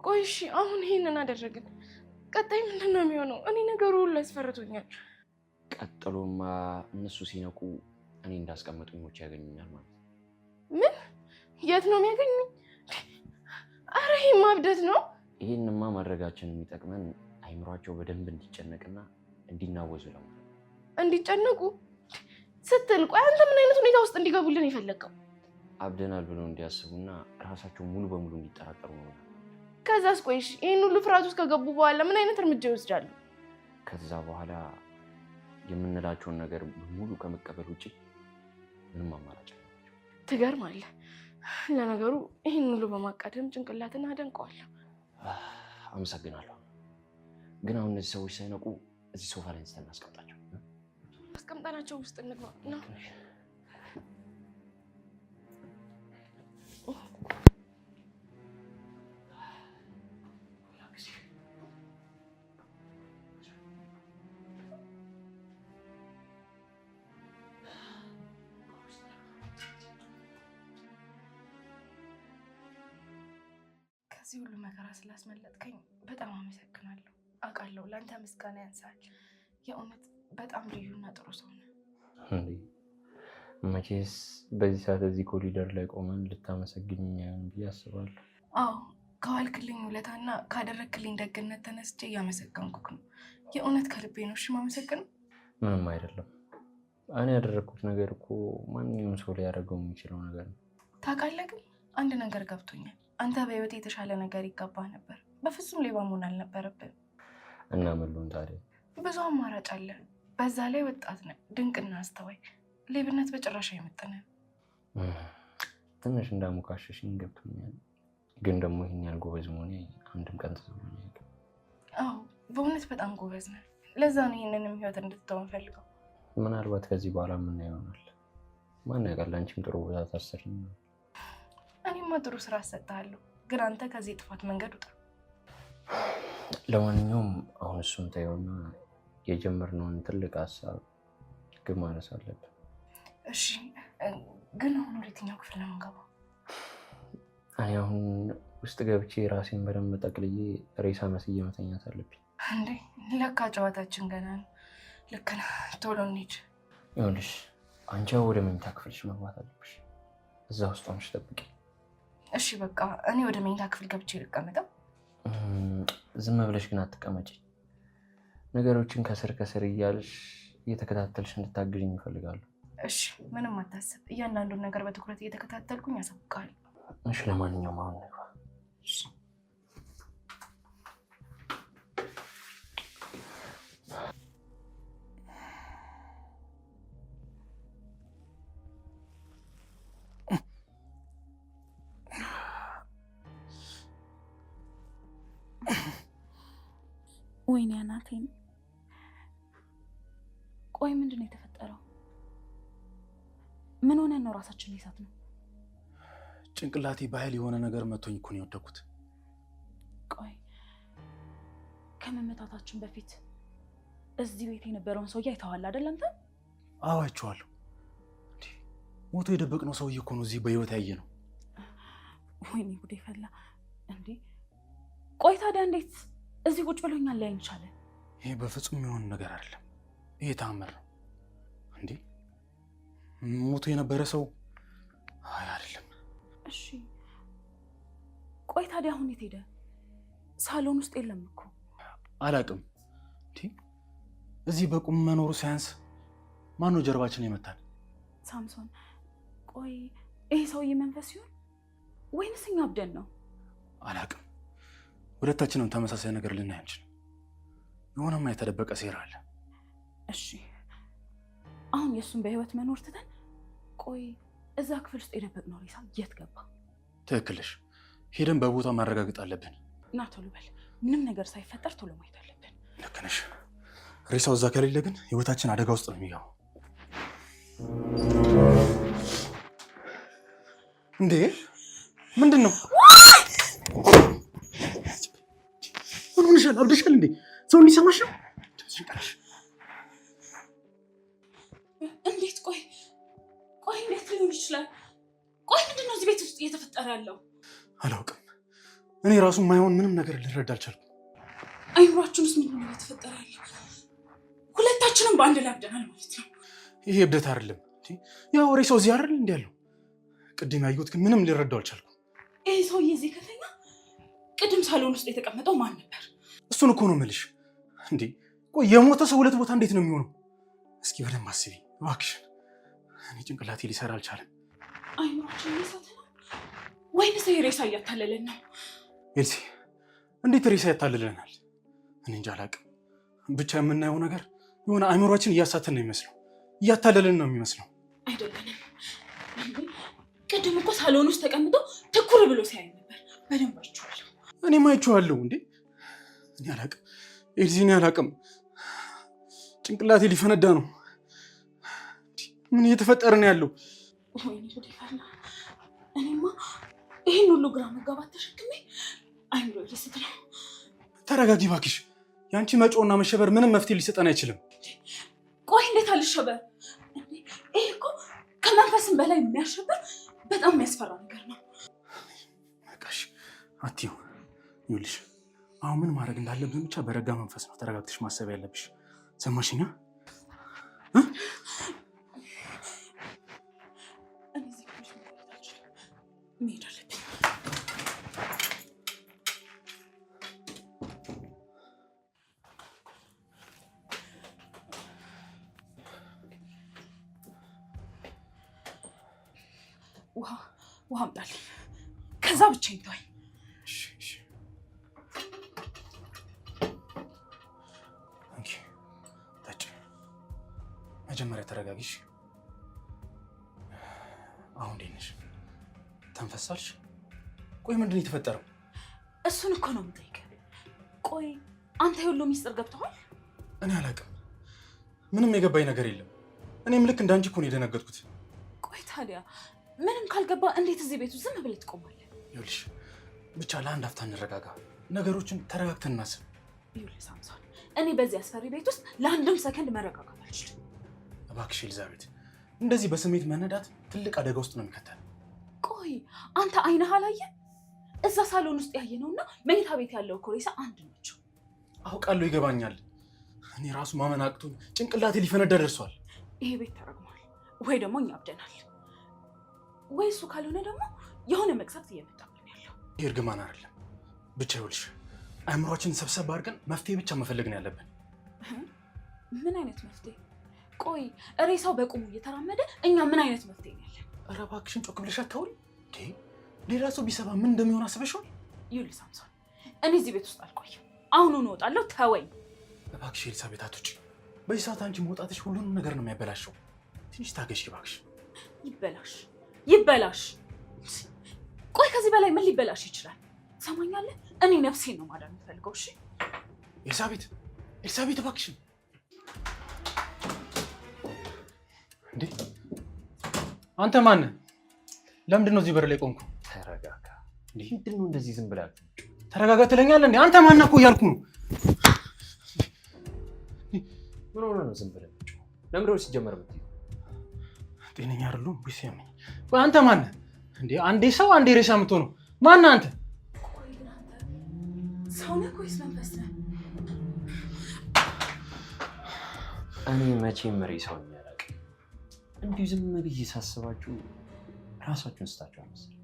ቆይ እሺ፣ አሁን ይሄንን አደረግን፣ ቀጣይ ምንድን ነው የሚሆነው? እኔ ነገሩ ሁሉ ያስፈርቶኛል። ቀጥሎማ እነሱ ሲነቁ እኔ እንዳስቀመጡኝ ሞቼ ያገኙኛል ማለት ነው። ምን? የት ነው የሚያገኙኝ? አረ ይሄ ማብደት ነው። ይህንማ ማድረጋችን የሚጠቅመን አይምሯቸው በደንብ እንዲጨነቅና እንዲናወዙ ነው። እንዲጨነቁ ስትል ቆይ አንተ ምን አይነት ሁኔታ ውስጥ እንዲገቡልን የፈለግከው? አብደናል ብለው እንዲያስቡና ራሳቸው ሙሉ በሙሉ እንዲጠራጠሩ ነው። ከዛስ? ቆይሽ ይህን ሁሉ ፍርሃት ውስጥ ከገቡ በኋላ ምን አይነት እርምጃ ይወስዳሉ? ከዛ በኋላ የምንላቸውን ነገር ሙሉ ከመቀበል ውጭ ምንም አማራጭ የላቸውም። ትገርማለህ። ለነገሩ ይህን ሁሉ በማቃደም ጭንቅላትን አደንቀዋለሁ። አመሰግናለሁ። ግን አሁን እነዚህ ሰዎች ሳይነቁ እዚህ ሶፋ ላይ አንስተን እናስቀምጣቸው። አስቀምጠናቸው ውስጥ እንግባ ነው። ከዚህ ሁሉ መከራ ስላስመለጥከኝ በጣም አመሰግናለሁ። አውቃለሁ ለአንተ ምስጋና ያንሳል። የእውነት በጣም ልዩና ጥሩ ሰው ነህ። መቼስ በዚህ ሰዓት እዚህ ኮሪደር ላይ ቆመን ልታመሰግኝ ብዬ አስባለሁ። አዎ ከዋልክልኝ ውለታና ካደረግክልኝ ደግነት ተነስቼ እያመሰገንኩክ ነው። የእውነት ከልቤ ነው። እሺ ማመሰግነው። ምንም አይደለም። እኔ ያደረግኩት ነገር እኮ ማንኛውም ሰው ሊያደርገው የሚችለው ነገር ነው። ታውቃለህ፣ ግን አንድ ነገር ገብቶኛል። አንተ በህይወት የተሻለ ነገር ይገባህ ነበር። በፍጹም ሌባ መሆን አልነበረብን። እና ምን ልሁን ታዲያ? ብዙ አማራጭ አለ። በዛ ላይ ወጣት ነህ፣ ድንቅና አስተዋይ። ሌብነት በጭራሽ አይመጥንም። ትንሽ እንዳሞካሸሽኝ ገብቶኛል። ግን ደግሞ ይህን ያህል ጎበዝ መሆኔ አንድም ቀን ተሰማኝ። አዎ በእውነት በጣም ጎበዝ ነህ። ለዛ ነው ይህንንም ህይወት እንድትተውን ፈልገው። ምናልባት ከዚህ በኋላ ምን ይሆናል? ማን ያውቃል? አንቺም ጥሩ ቦታ ታሰርኝ። እኔማ ጥሩ ስራ አሰጥሃለሁ፣ ግን አንተ ከዚህ ጥፋት መንገድ ውጣ። ለማንኛውም አሁን እሱን ታየውና የጀመርነውን ትልቅ ሀሳብ ግብ ማነስ አለብን። እሺ፣ ግን አሁን ወደ የትኛው ክፍል ነው የምንገባው? እኔ አሁን ውስጥ ገብቼ ራሴን በደንብ ጠቅልዬ ሬሳ መስዬ መተኛት አለብኝ። እንዴ ለካ ጨዋታችን ገና ነው። ልክ ነህ። ቶሎ እንሂድ። ይኸውልሽ አንቺ ወደ መኝታ ክፍልሽ መግባት አለብሽ። እዛ ውስጥ ሆነሽ ጠብቂ። እሺ በቃ እኔ ወደ መኝታ ክፍል ገብቼ ልቀመጠው? ዝም ብለሽ ግን አትቀመጪ። ነገሮችን ከስር ከስር እያልሽ እየተከታተልሽ እንድታግዥኝ ይፈልጋሉ። እሺ ምንም አታስብ። እያንዳንዱን ነገር በትኩረት እየተከታተልኩኝ ያሳውቃል። እሺ ለማንኛውም አሁን ነው። እሺ ወይኔ አናቴን። ቆይ ምንድን ነው የተፈጠረው? ምን ሆነን ነው ራሳችንን ይሳት ነው? ጭንቅላቴ በኃይል የሆነ ነገር መቶኝ እኮ ነው የወደኩት። ቆይ ከመመታታችን በፊት እዚህ ቤት የነበረውን ሰውዬ አይተዋል አይደል አንተ? አዎ አይቼዋለሁ። ሞቶ የደበቅነው ሰውዬ እኮ ነው እዚህ በህይወት ያየ ነው። ወይኔ ጉዴ ፈላ። እንዴ ቆይ ታዲያ እንዴት እዚህ ቁጭ ብሎኛል ላይ እንቻለ? ይሄ በፍጹም የሚሆን ነገር አይደለም። ይሄ ተአምር ነው። እንዴ ሞቶ የነበረ ሰው አይደለም። እሺ ቆይ ታዲያ አሁን የት ሄደ? ሳሎን ውስጥ የለም እኮ። አላውቅም። እንዴ እዚህ በቁም መኖሩ ሳያንስ ማን ነው ጀርባችን የመታን? ሳምሶን። ቆይ ይሄ ሰውዬ መንፈስ ይሆን ወይንስ እኛ አብደን ነው? አላውቅም። ሁለታችንም ተመሳሳይ ነገር ልናይ አንችልም። የሆነማ የተደበቀ ሴራ አለ። እሺ አሁን የእሱን በህይወት መኖር ትተን ቆይ እዛ ክፍል ውስጥ የደበቅነው ሬሳ የት ገባ? ትክክልሽ። ሄደን በቦታው ማረጋገጥ አለብን። እና ቶሎ በል። ምንም ነገር ሳይፈጠር ቶሎ ማየት አለብን። ልክ ነሽ። ሬሳው እዛ ከሌለ ግን ህይወታችን አደጋ ውስጥ ነው የሚገባው። እንዴ ምንድን ነው? ምን ሆነሻል? አብደሻል እንዴ? ሰው እንዲሰማሽ ነው? እንዴት? ቆይ እንዴት ሊሆን ይችላል? ቆይ ምንድን ነው እዚህ ቤት ውስጥ እየተፈጠረ ያለው? አላውቅም። እኔ ራሱ የማይሆን ምንም ነገር ልረዳ አልቻልኩም። አይምሯችን ውስጥ ምንድን ነው እየተፈጠረ ያለው? ሁለታችንም በአንድ ላይ አብደናል ማለት ነው። ይሄ እብደት አይደለም። ያው ሬሳው እዚህ አይደል እንዲ ያለው። ቅድም ያየሁት ግን ምንም ሊረዳው አልቻልኩም። ይሄ ሰውዬ እዚህ ከተኛ ቅድም ሳሎን ውስጥ የተቀመጠው ማን ነበር? እሱን እኮ ነው የምልሽ። እንዴ ቆይ የሞተ ሰው ሁለት ቦታ እንዴት ነው የሚሆነው? እስኪ በደንብ አስቢ እባክሽን። እኔ ጭንቅላቴ ሊሰራ አልቻለም። አይምሯችን እየሳተ ነው ወይንስ ይሄ ሬሳ እያታለለን ነው? ኤልሲ እንዴት ሬሳ ያታልለናል? እኔ እንጃ አላውቅም። ብቻ የምናየው ነገር የሆነ አይምሯችን እያሳተን ነው የሚመስለው፣ እያታለለን ነው የሚመስለው። አይደለንም። ቅድም እኮ ሳሎን ውስጥ ተቀምጦ ትኩር ብሎ ሲያይ ነበር። በደንብ አይቼዋለሁ። እኔም አይቼዋለሁ። እንዴ እኔ አላውቅም ኤልሲ፣ እኔ አላውቅም። ጭንቅላቴ ሊፈነዳ ነው። ምን እየተፈጠረ ነው ያለው? ወይኔ ጉዴ ፈላ። እኔማ ይህን ሁሉ ግራ መጋባት ተሸክሜ አይምሮ ሊስት ነው። ተረጋጊ እባክሽ። የአንቺ መጮና መሸበር ምንም መፍትሄ ሊሰጠን አይችልም። ቆይ እንዴት አልሸበር? ይሄ እኮ ከመንፈስም በላይ የሚያሸበር በጣም የሚያስፈራ ነገር ነው። በቃሽ አትይው። ይኸውልሽ አሁን ምን ማድረግ እንዳለብን ብቻ በረጋ መንፈስ ነው ተረጋግተሽ ማሰብ ያለብሽ። ሰማሽኛ? ውሃ አምጣልኝ። ከዛ ብቻዬን ተወኝ። እሺ ጠጪ። መጀመሪያ ተረጋጊሽ። አሁን እንዴት ነሽ? ተንፈሳልሽ? ቆይ ምንድን ነው የተፈጠረው? እሱን እኮ ነው የምጠይቀው። ቆይ አንተ የሁሉ ሚስጥር ገብተዋል? እኔ አላውቅም። ምንም የገባኝ ነገር የለም። እኔም ልክ እንዳንቺ እኮ ነው የደነገጥኩት። ቆይ ታዲያ ምንም ካልገባ እንዴት እዚህ ቤቱ ዝም ብለህ ትቆማለህ? ይኸውልሽ ብቻ ለአንድ ሀፍታ እንረጋጋ፣ ነገሮችን ተረጋግተን እናስብ። ይኸውልህ ሳምሶን፣ እኔ በዚህ አስፈሪ ቤት ውስጥ ለአንድም ሰከንድ መረጋጋት አልችልም። እባክሽ ኤልዛቤት፣ እንደዚህ በስሜት መነዳት ትልቅ አደጋ ውስጥ ነው የሚከተል። ቆይ አንተ አይነህ አላየ? እዛ ሳሎን ውስጥ ያየነውና መኝታ ቤት ያለው እኮ ሬሳ አንድ ናቸው። አውቃለሁ፣ ይገባኛል። እኔ ራሱ ማመን አቅቶኝ ጭንቅላቴ ሊፈነዳ ደርሷል። ይሄ ቤት ተረግሟል፣ ወይ ደግሞ እኛ አብደናል፣ ወይ እሱ ካልሆነ ደግሞ የሆነ መቅሰፍት እየመጣብን ያለው። ይህ እርግማን አይደለም። ብቻ ይኸውልሽ አእምሯችንን ሰብሰብ አድርገን መፍትሄ ብቻ መፈለግ ነው ያለብን። ምን አይነት መፍትሄ? ቆይ ሬሳው በቁሙ እየተራመደ እኛ ምን አይነት መፍትሄ ነው ያለን? ኧረ እባክሽን ጮክ ብለሽ አታውሪ። ሌላ ሰው ቢሰባ ምን እንደሚሆን አስበሽዋል? ይኸውልህ ሳምሶን፣ እኔ እዚህ ቤት ውስጥ አልቆይም። አሁኑኑ እወጣለሁ። ተወኝ እባክሽ ኤልሳቤት፣ አትውጪ። በዚህ ሰዓት አንቺ መውጣትሽ ሁሉንም ነገር ነው የሚያበላሸው። ትንሽ ታገሽ እባክሽ። ይበላሽ። ቆይ ከዚህ በላይ ምን ሊበላሽ ይችላል? ሰማኛለህ? እኔ ነፍሴን ነው ማዳን የምፈልገው። እሺ ኤልሳቤት እባክሽን። እንዴ አንተ ማነህ? ለምንድን ነው እዚህ በር ላይ ቆምኩ? ተረጋጋ። ምንድን ነው እንደዚህ ዝም ብላችሁ? ተረጋጋ ትለኛለህ እንዴ? አንተ ማነህ እኮ እያልኩ ነው። ምን ሆነ ነው ዝም ብለህ? ለምንድን ነው ሲጀመር የምትይው? ጤነኛ አይደለሁም ወይስ ያመኝ? ቆይ አንተ ማነህ እንዴ? አንዴ ሰው አንዴ ሬሳ የምትሆነው ማነህ አንተ? ቆይ ግን አንተ ሰው ነህ ወይስ መንፈስ ነህ? እኔ መቼም ሬሳውን አላውቅም። እንዲሁ ዝም ብዬ ሳስባችሁ ራሳችሁን ስታችሁ መሰለኝ።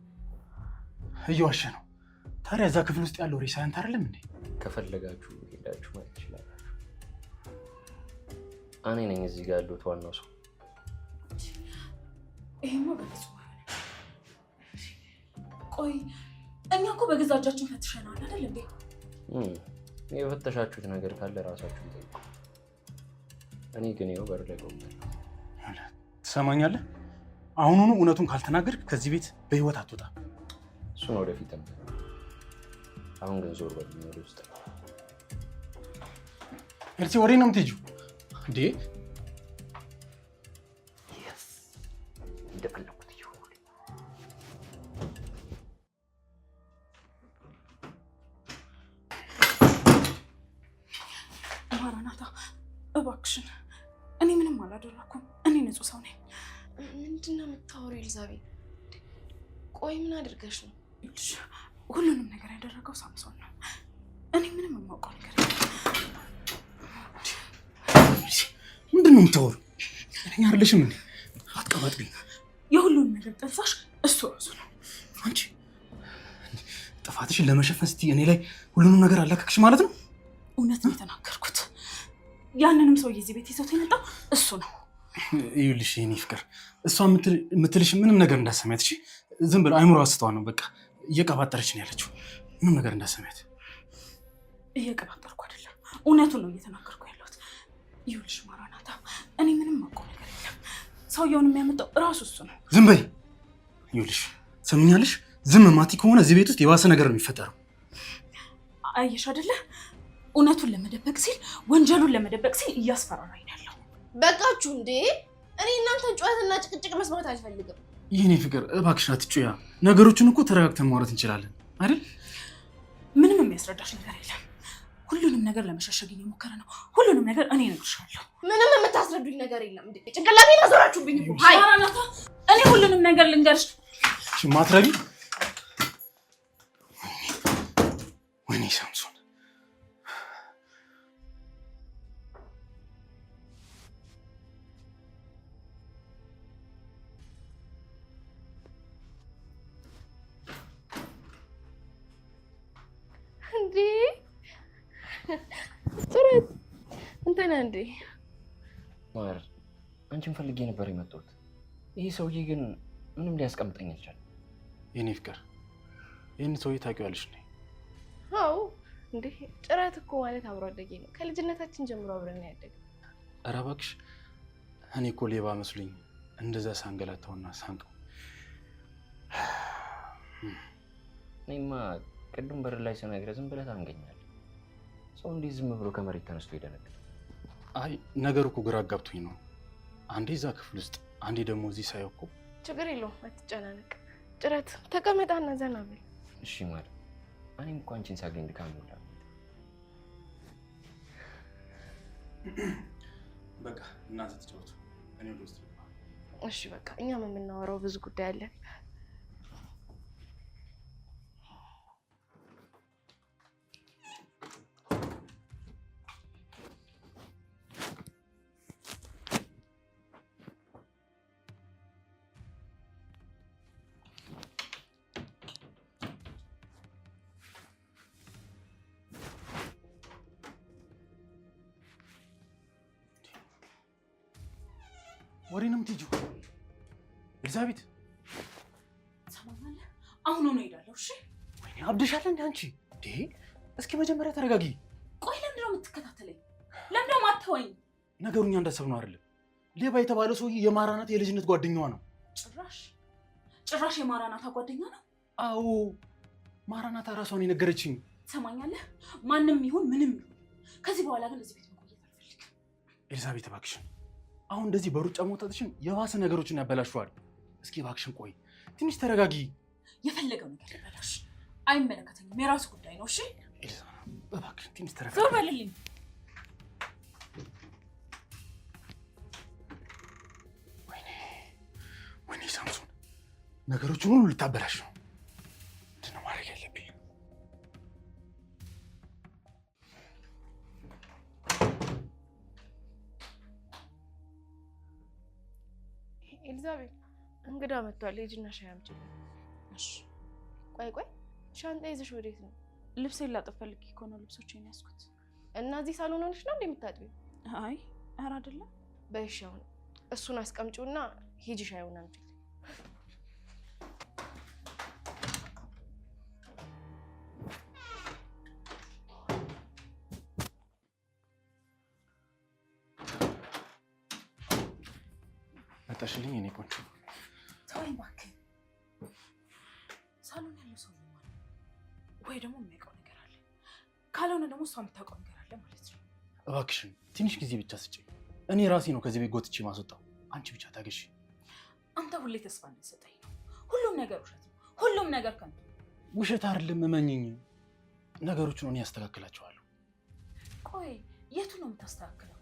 እየዋሸ ነው። ታዲያ እዛ ክፍል ውስጥ ያለው ሬሳ ያንተ አይደለም እንዴ? ከፈለጋችሁ ሄዳችሁ ማየት ትችላላችሁ። እኔ ነኝ እዚህ ጋር ያለሁት ዋናው ሰው። ይሄማ በፍጹም አይሆንም። ቆይ እኛ እኮ በገዛ እጃችን ፈትሸናል አይደል እንዴ? የፈተሻችሁት ነገር ካለ ራሳችሁ ጠይቁ። እኔ ግን ይኸው በር ላይ ቆሜያለሁ። ትሰማኛለህ? አሁኑኑ እውነቱን ካልተናገርክ ከዚህ ቤት በህይወት አትወጣም። እሱን ወደፊት አሁን ግን ዞር በል ወደ ውስጥ። ኤልሲ ወዴት ነው የምትሄጂው እንዴ? እንደፈለኩት ይሁን። ማራናታ እባክሽን፣ እኔ ምንም አላደረኩም። እኔ ንጹህ ሰው ነኝ። ምንድን ነው የምታወሪው ኤልዛቤት? ቆይ ምን አድርገሽ ነው? ሁሉንም ነገር ያደረገው ሳምሶን ነው። እኔ ምንም የማውቀው ነገር የለም። ምንድን ነው የምታወሪው? እኔ አይደለሽም እንዴ? አትቀባጥሪኝ። የሁሉንም ነገር ጠንሳሽ እሱ ራሱ ነው። አንቺ ጥፋትሽን ለመሸፈን ስትይ እኔ ላይ ሁሉንም ነገር አላከክሽ ማለት ነው? እውነት ነው የተናገርኩት። ያንንም ሰውዬ እዚህ ቤት ይዘውት የመጣው እሱ ነው። ይኸውልሽ የእኔ ፍቅር፣ እሷ የምትልሽ ምንም ነገር እንዳሰማያት። እሺ ዝም ብለው አይምሮ አስተዋ ነው። በቃ እየቀባጠረች ነው ያለችው። ምንም ነገር እንዳሰማያት። እየቀባጠርኩ አይደለም፣ እውነቱን ነው እየተናገርኩ ያለሁት። ይኸውልሽ ማራናታ፣ እኔ ምንም የማውቀው ነገር የለም። ሰውየውን የሚያመጣው እራሱ እሱ ነው። ዝም በይ። ይኸውልሽ ሰምኛለሽ፣ ዝም ማቲ ከሆነ እዚህ ቤት ውስጥ የባሰ ነገር ነው የሚፈጠረው። አየሽ አይደለ? እውነቱን ለመደበቅ ሲል፣ ወንጀሉን ለመደበቅ ሲል እያስፈራራኝ ያለው። በቃችሁ እንዴ! እኔ እናንተን ጩኸትና ጭቅጭቅ መስማት አልፈልግም። የእኔ ፍቅር እባክሽ አትጩያ። ነገሮችን እኮ ተረጋግተን ማውራት እንችላለን አይደል? ምንም የሚያስረዳሽ ነገር የለም። ሁሉንም ነገር ለመሸሸግ እየሞከረ ነው። ሁሉንም ነገር እኔ እነግርሻለሁ። ምንም የምታስረዱኝ ነገር የለም እንዴ! ጭንቅላቴን አዞራችሁብኝ እኮ። ሃይ ማራናታ፣ እኔ ሁሉንም ነገር ልንገርሽ። ማትረቢ ወይኔ ሳምሶን፣ እንዴ ጥረት እንትን እንዴ ማር አንቺን ፈልጌ ነበር የመጣሁት። ይሄ ሰውዬ ግን ምንም ሊያስቀምጠኝ አልቻለም። የኔ ፍቅር ይህን ሰውዬ ታውቂዋለሽ? አዎ እንዴ ጭረት እኮ ማለት አብሮ አደጌ ነው። ከልጅነታችን ጀምሮ አብረን ያደግን። ኧረ እባክሽ እኔ እኮ ሌባ መስሎኝ እንደዛ ሳንገላታውና ሳንቀው። እኔማ ቅድም በር ላይ ስነግርህ ዝም ብለህ ታንገኛለህ። ሰው እንዲህ ዝም ብሎ ከመሬት ተነስቶ ይደነግጣል። አይ ነገሩ እኮ ግራ አጋብቶኝ ነው። አንዴ እዛ ክፍል ውስጥ አንዴ ደግሞ እዚህ ሳየው እኮ። ችግር የለውም አትጨናነቅ። ጭረት ተቀመጣና ዘና በል። እሺ ማለት እኔም እኮ አንቺን ሳገኝ ድካም ይውላል። በቃ እናንተ ተጫወቱ፣ እኔ ወደ ውስጥ ልግባ። እሺ በቃ እኛም የምናወራው ብዙ ጉዳይ አለ። ወሬ ነው የምትሄጂው? ኤልዛቤት ትሰማኛለህ? አሁን ነው እሄዳለሁ። እሺ ወይኔ አብደሻል እንዴ አንቺ? እስኪ መጀመሪያ ተረጋጊ። ቆይ ለምንድን ነው የምትከታተለኝ? ለምንድን ነው የማትተወኝ? ነገሩ እኛ እንዳሰብነው አይደለም። ሌባ የተባለው ሰውዬ የማራናት የልጅነት ጓደኛዋ ነው። ጭራሽ የማራናታ ጓደኛ ነው? አዎ ማራናታ ራሷን የነገረችኝ። ትሰማኛለህ? ማንም ይሁን ምንም ይሁን ከዚህ በኋላ ግን እዚህ ቤት መቆየት አልፈልግም። ኤልዛቤት እባክሽን አሁን እንደዚህ በሩጫ መውጣትሽን የባሰ ነገሮችን ያበላሽዋል። እስኪ እባክሽን ቆይ ትንሽ ተረጋጊ። የፈለገው ነገር ይበላሽ፣ አይመለከተኝም። የራሱ ጉዳይ ነው። እሺ ኤልዛ እባክሽን ትንሽ ተረጋጊ። ዞር በልልኝ። ወይኔ ሳምሶን ነገሮችን ሁሉ ልታበላሽ ነው። ምንድን ነው ማድረግ ያለብኝ? ኤልዛቤት እንግዳ መጥቷል። ሂጂና ሻይ አምጪልኝ። እሺ ቆይ ሻንጣ ይዘሽ ወዴት ነው? ልብሴን ላጥብ ፈልጌ እኮ ነው ልብሶቼን ያዝኩት። እና እዚህ ሳሎን ሆነሽ ነው እንደምታጥቢው? አይ ኧረ አይደለም። በይሽ አሁን እሱን አስቀምጪውና ሂጂ ሻዩን አምጪልኝ። መጣሽልኝ የኔ ቆንጆ። ተወኝ እባክህ። ሳሎን ያለው ሰው ነው ማለት ወይ ደግሞ የሚያውቀው ነገር አለ፣ ካልሆነ ደግሞ እሷ የምታውቀው ነገር አለ ማለት ነው። እባክሽን ትንሽ ጊዜ ብቻ ስጪኝ። እኔ ራሴ ነው ከዚህ ቤት ጎትቼ ማስወጣው። አንቺ ብቻ ታገሺ። አንተ ሁሌ ተስፋ እንደሰጠኝ ነው። ሁሉም ነገር ውሸት ነው። ሁሉም ነገር ከንቱ። ውሸት አይደለም፣ እመኚኝ። ነገሮችን እኔ ያስተካክላቸዋለሁ። ቆይ የቱ ነው የምታስተካክለው?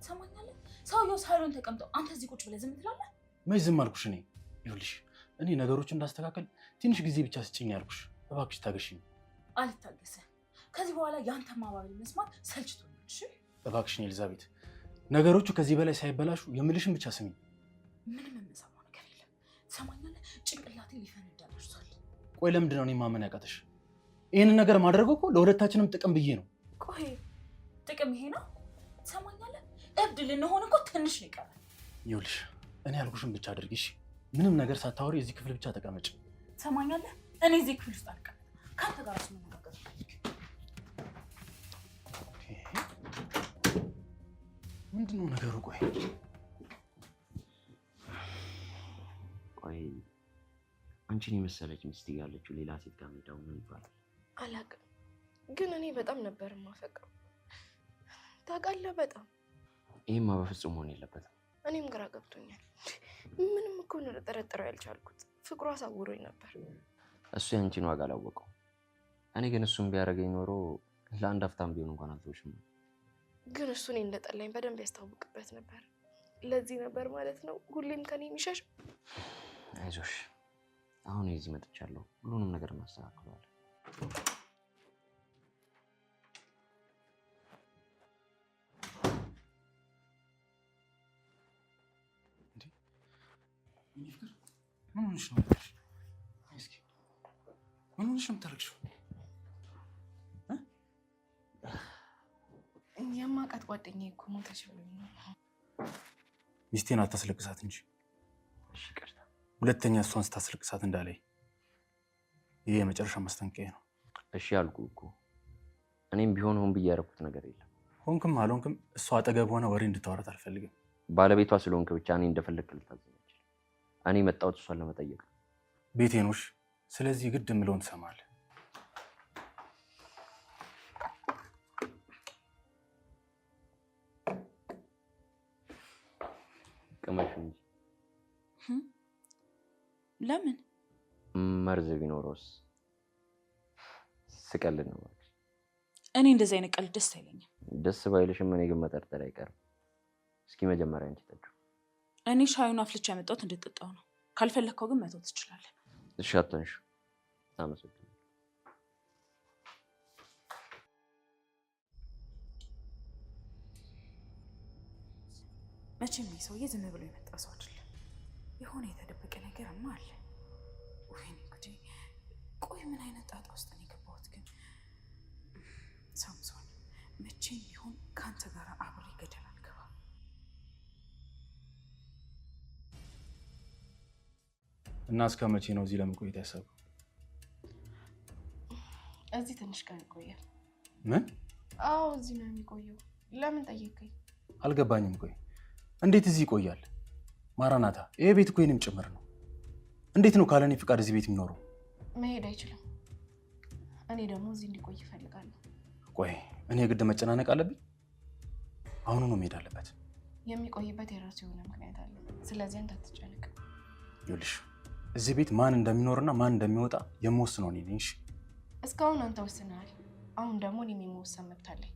ትሰማኛለህ? ሰውየው ሳሎን ተቀምጠው አንተ እዚህ ቁጭ ብለህ ዝም ትላለህ? መች ዝም አልኩሽ? ይኸውልሽ እኔ ነገሮችን እንዳስተካከል ትንሽ ጊዜ ብቻ ስጪኝ ያልኩሽ። እባክሽ ታገሺኝ። አልታገሰም። ከዚህ በኋላ ያንተ ማባበል መስማት ሰልችቶኛል። እሺ እባክሽን ኤልዛቤት፣ ነገሮቹ ከዚህ በላይ ሳይበላሹ የምልሽን ብቻ ስሚኝ። ምንም የምሰማው ነገር የለም። ትሰማኛለህ? ጭንቅላቴ ሊፈነዳ ደርሷል። ቆይ ለምንድን ነው እኔ ማመን ያቃተሽ? ይህንን ነገር ማድረገው እኮ ለሁለታችንም ጥቅም ብዬ ነው። ቆይ ጥቅም ይሄ ነው? ትሰማኛለህ? እብድ ልንሆን እኮ ትንሽ ነው ይቀራል። ይኸውልሽ እኔ ያልኩሽን ብቻ አድርጊሽ። ምንም ነገር ሳታወሪ እዚህ ክፍል ብቻ ተቀመጭ። ትሰማኛለህ? እኔ እዚህ ክፍል ውስጥ አልቀመጥም። ከአንተ ጋር እሱ መነጋገር ምንድን ነው ነገሩ? ቆይ አንቺን የመሰለች ሚስት እያለችው ሌላ ሴት ጋር ሄዳው ምን ይባላል? አላውቅም፣ ግን እኔ በጣም ነበር የማፈቅረው ታውቃለህ። በጣም ይሄማ በፍጹም መሆን የለበትም። እኔም ግራ ገብቶኛል። ምንም እኮ ነው ልጠረጥረው ያልቻልኩት። ፍቅሩ አሳውሮኝ ነበር። እሱ ያንቺን ዋጋ አላወቀው። እኔ ግን እሱን ቢያደርገኝ ኖሮ ለአንድ አፍታም ቢሆን እንኳን አልተውሽም። ግን እሱ እኔ እንደጠላኝ በደንብ ያስታውቅበት ነበር። ለዚህ ነበር ማለት ነው ሁሌም ከኔ የሚሸሸው። አይዞሽ፣ አሁን እዚህ መጥቻለሁ። ሁሉንም ነገር እናስተካክለዋለን። ምን ሆነሽ ነው? እስኪ ምን ሆነሽ ነው የምታረግሽው? የማውቃት ጓደኛዬ እኮ ሞተች ብሎኝ ነው። ሚስቴን አታስለቅሳት እንጂ። እሺ ይቅርታ። ሁለተኛ እሷን ስታስለቅሳት እንዳላይ። ይሄ የመጨረሻ ማስጠንቀቂያ ነው። እሺ አልኩህ እኮ። እኔም ቢሆን ሆን ብዬ ያደረኩት ነገር የለም። ሆንክም አልሆንክም እሷ አጠገብ ሆነ ወሬ እንድታወራት አልፈልግም። ባለቤቷ ስለሆንክ ብቻ እኔ እንደፈለግክ ልታዘኝ አልችልም። እኔ መጣሁት እሷን ለመጠየቅ ነው። ቤቴ ነሽ። ስለዚህ ግድ የምለውን ትሰማለህ። ቅመሹ እንጂ ለምን? መርዝ ቢኖረውስ? ስቀልድ ነው። እኔ እንደዚህ አይነት ቀልድ ደስ አይለኝም። ደስ ባይልሽም እኔ ግን መጠርጠር አይቀርም። እስኪ መጀመሪያ አንቺ ጠጪው። እኔ ሻዩን አፍልቼ ያመጣሁት እንድትጠጣው ነው። ካልፈለግከው ግን መተው ትችላለህ። እሺ አትንሽ። አመሰግናለሁ። መቼም ይህ ሰውዬ ዝም ብሎ የመጣ ሰው አይደለም። የሆነ የተደበቀ ነገርማ አለ። ወይኔ ጉዴ! ቆይ ምን አይነት ጣጣ ውስጥ ነው የገባሁት? ግን ሳምሶን፣ መቼም ቢሆን ከአንተ ጋር አብሬ ገደል አልገባም። እና እስከ መቼ ነው እዚህ ለመቆየት ያሰብኩት? እዚህ ትንሽ ቀን ይቆያል። ምን? አዎ እዚህ ነው የሚቆየው። ለምን ጠየቀኝ? አልገባኝም። ቆይ እንዴት እዚህ ይቆያል? ማራናታ፣ ይሄ ቤት እኮ የኔም ጭምር ነው። እንዴት ነው ካለኔ ፍቃድ እዚህ ቤት የሚኖረው? መሄድ አይችልም። እኔ ደግሞ እዚህ እንዲቆይ እፈልጋለሁ። ቆይ እኔ የግድ መጨናነቅ አለብኝ? አሁኑ ነው መሄድ አለበት። የሚቆይበት የራሱ የሆነ ምክንያት አለ። ስለዚህ አንተ አትጨነቅ። ይኸውልሽ እዚህ ቤት ማን እንደሚኖርና ማን እንደሚወጣ የምወስነው እኔ ነኝ። እሺ እስካሁን አንተ ወስነሃል። አሁን ደግሞ እኔም የመወሰን መብት አለኝ።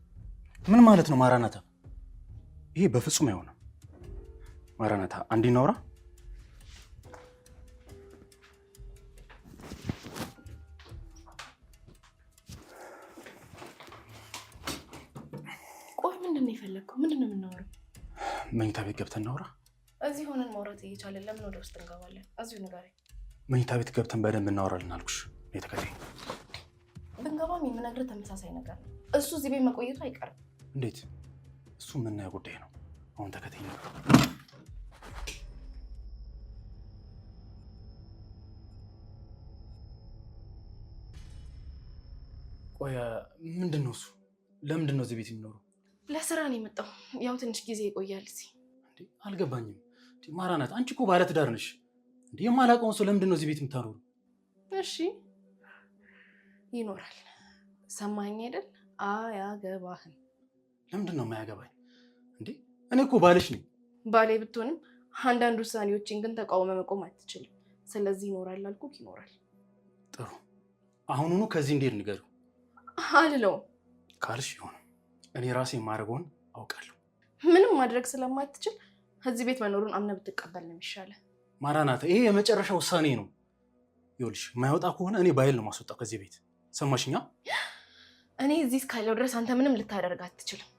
ምን ማለት ነው ማራናታ? ይሄ በፍጹም አይሆንም። ማራናታ አንዴ እናውራ። ቆይ ምንድን ነው የፈለግከው? ምንድን ነው የምናወራው? መኝታ ቤት ገብተን እናውራ። እዚህ ሆነን ማውራት እየቻለን ለምን ወደ ውስጥ እንገባለን? እዚሁ ንገረኝ። መኝታ ቤት ገብተን በደንብ እናወራለን አልኩሽ። ተከታይ ብንገባም የምነግርህ ተመሳሳይ ነገር ነው። እሱ እዚህ ቤት መቆየቱ አይቀርም። እንዴት? እሱ የምናየው ጉዳይ ነው። አሁን ተከታይ ነው። ቆይ ምንድን ነው እሱ? ለምንድን ነው እዚህ ቤት የሚኖረው? ለስራ ነው የመጣው። ያው ትንሽ ጊዜ ይቆያል እዚህ። አልገባኝም። ማራናት፣ አንቺ እኮ ባለትዳር ነሽ። የማላውቀውን ሰው ለምንድን ነው እዚህ ቤት የምታኖሩ? እሺ ይኖራል። ሰማኸኝ አይደል? አያገባህም። ለምንድን ነው የማያገባኝ? እኔ እኮ ባልሽ ነኝ። ባሌ ብትሆንም አንዳንድ ውሳኔዎችን ግን ተቃውመ መቆም አትችልም። ስለዚህ ይኖራል አልኩህ፣ ይኖራል። ጥሩ፣ አሁኑኑ ከዚህ እንዴት ንገሪው። አልለውም ካልሽ ይሆን። እኔ ራሴ የማደርገውን አውቃለሁ። ምንም ማድረግ ስለማትችል እዚህ ቤት መኖሩን አምነህ ብትቀበል ነው የሚሻለው። ማራናታ፣ ይሄ የመጨረሻ ውሳኔ ነው። ይኸውልሽ የማይወጣ ከሆነ እኔ በኃይል ነው የማስወጣው ከዚህ ቤት። ሰማሽኛ? እኔ እዚህ እስካለው ድረስ አንተ ምንም ልታደርግ አትችልም።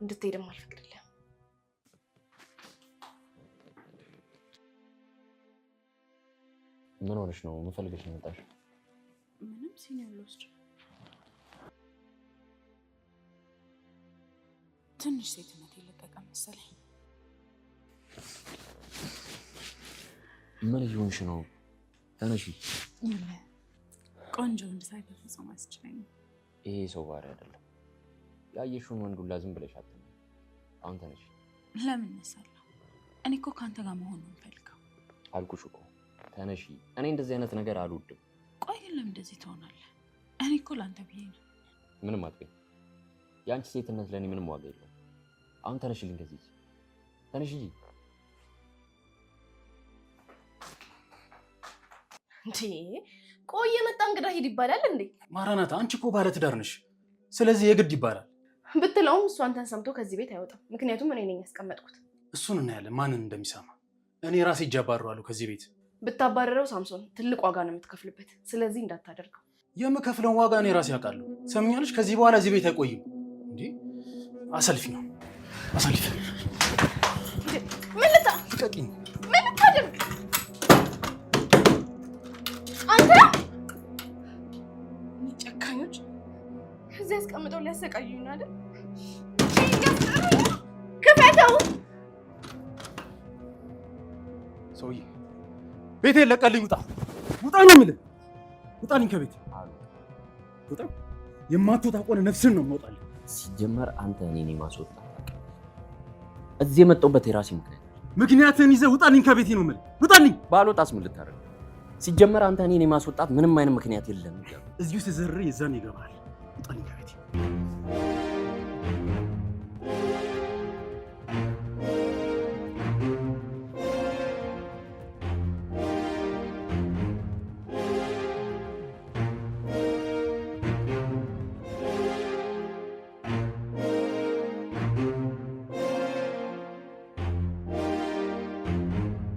እንድትሄድም አልፈቅድልህም። ምን ሆነሽ ነው? ምን ፈልገሽ ነው የመጣሽው? ምንም ሲኒየር ልወስድ ትንሽ ሴትነት የለቀቀ መሰለኝ። ምን እየሆንሽ ነው? ተነሺ። ቆንጆ እንድታይ በፍጹም አያስችለኝም። ይሄ ሰው ባህሪ አይደለም። ያየሽውን ወንድ ሁላ ዝም ብለሽ አትመኝ። አሁን ተነሺ። ለምን እነሳለሁ? እኔ እኮ ከአንተ ጋር መሆን ነው የምፈልገው። አልኩሽ እኮ ተነሺ። እኔ እንደዚህ አይነት ነገር አልወድም። ቆይ ግን ለምን እንደዚህ ትሆናለህ? እኔ እኮ ለአንተ ብዬ ነው። ምንም አትበይ። የአንቺ ሴትነት ለእኔ ምንም ዋጋ የለውም። አሁን ተነሽልኝ ከዚህ። ተነሽ እንጂ። እንዴ ቆይ የመጣ እንግዳ ሂድ ይባላል እንዴ? ማራናታ፣ አንቺ እኮ ባለትዳር ነሽ። ስለዚህ የግድ ይባላል ብትለውም እሱ አንተን ሰምቶ ከዚህ ቤት አይወጣም። ምክንያቱም እኔ ነኝ ያስቀመጥኩት። እሱን እናያለን ማንን እንደሚሰማ። እኔ ራሴ እጅ አባርረዋለሁ ከዚህ ቤት። ብታባረረው ሳምሶን ትልቅ ዋጋ ነው የምትከፍልበት። ስለዚህ እንዳታደርገው። የምከፍለውን ዋጋ እኔ ራሴ አውቃለሁ። ሰምኛለሽ? ከዚህ በኋላ እዚህ ቤት አይቆይም። እንዴ አሰልፊ ነው አሰልፊ። ምን ልቀቂኝ። ምን ልታደርግ አንተ? ጨካኞች እዚህ ያስቀምጠው ሊያሰቃዩኝ አይደል? ክፈተው። ሰውዬ ቤቴን ለቀልኝ። ውጣ ውጣ ነው የምልህ። ውጣልኝ ከቤት ውጣ። የማትወጣ ከሆነ ነፍስን ነው የማወጣልህ። ሲጀመር አንተ እኔን ማስወጣ እዚህ የመጣሁበት የራሴ ምክንያትህን ይዘህ ውጣልኝ ከቤቴ ነው የምልህ። ውጣልኝ። ባልወጣስ ምን ልታረግ? ሲጀመር አንተ እኔን ማስወጣት ምንም አይነት ምክንያት የለም። እዚሁ ስዘርር የዛን ይገባል። ውጣልኝ ከቤቴ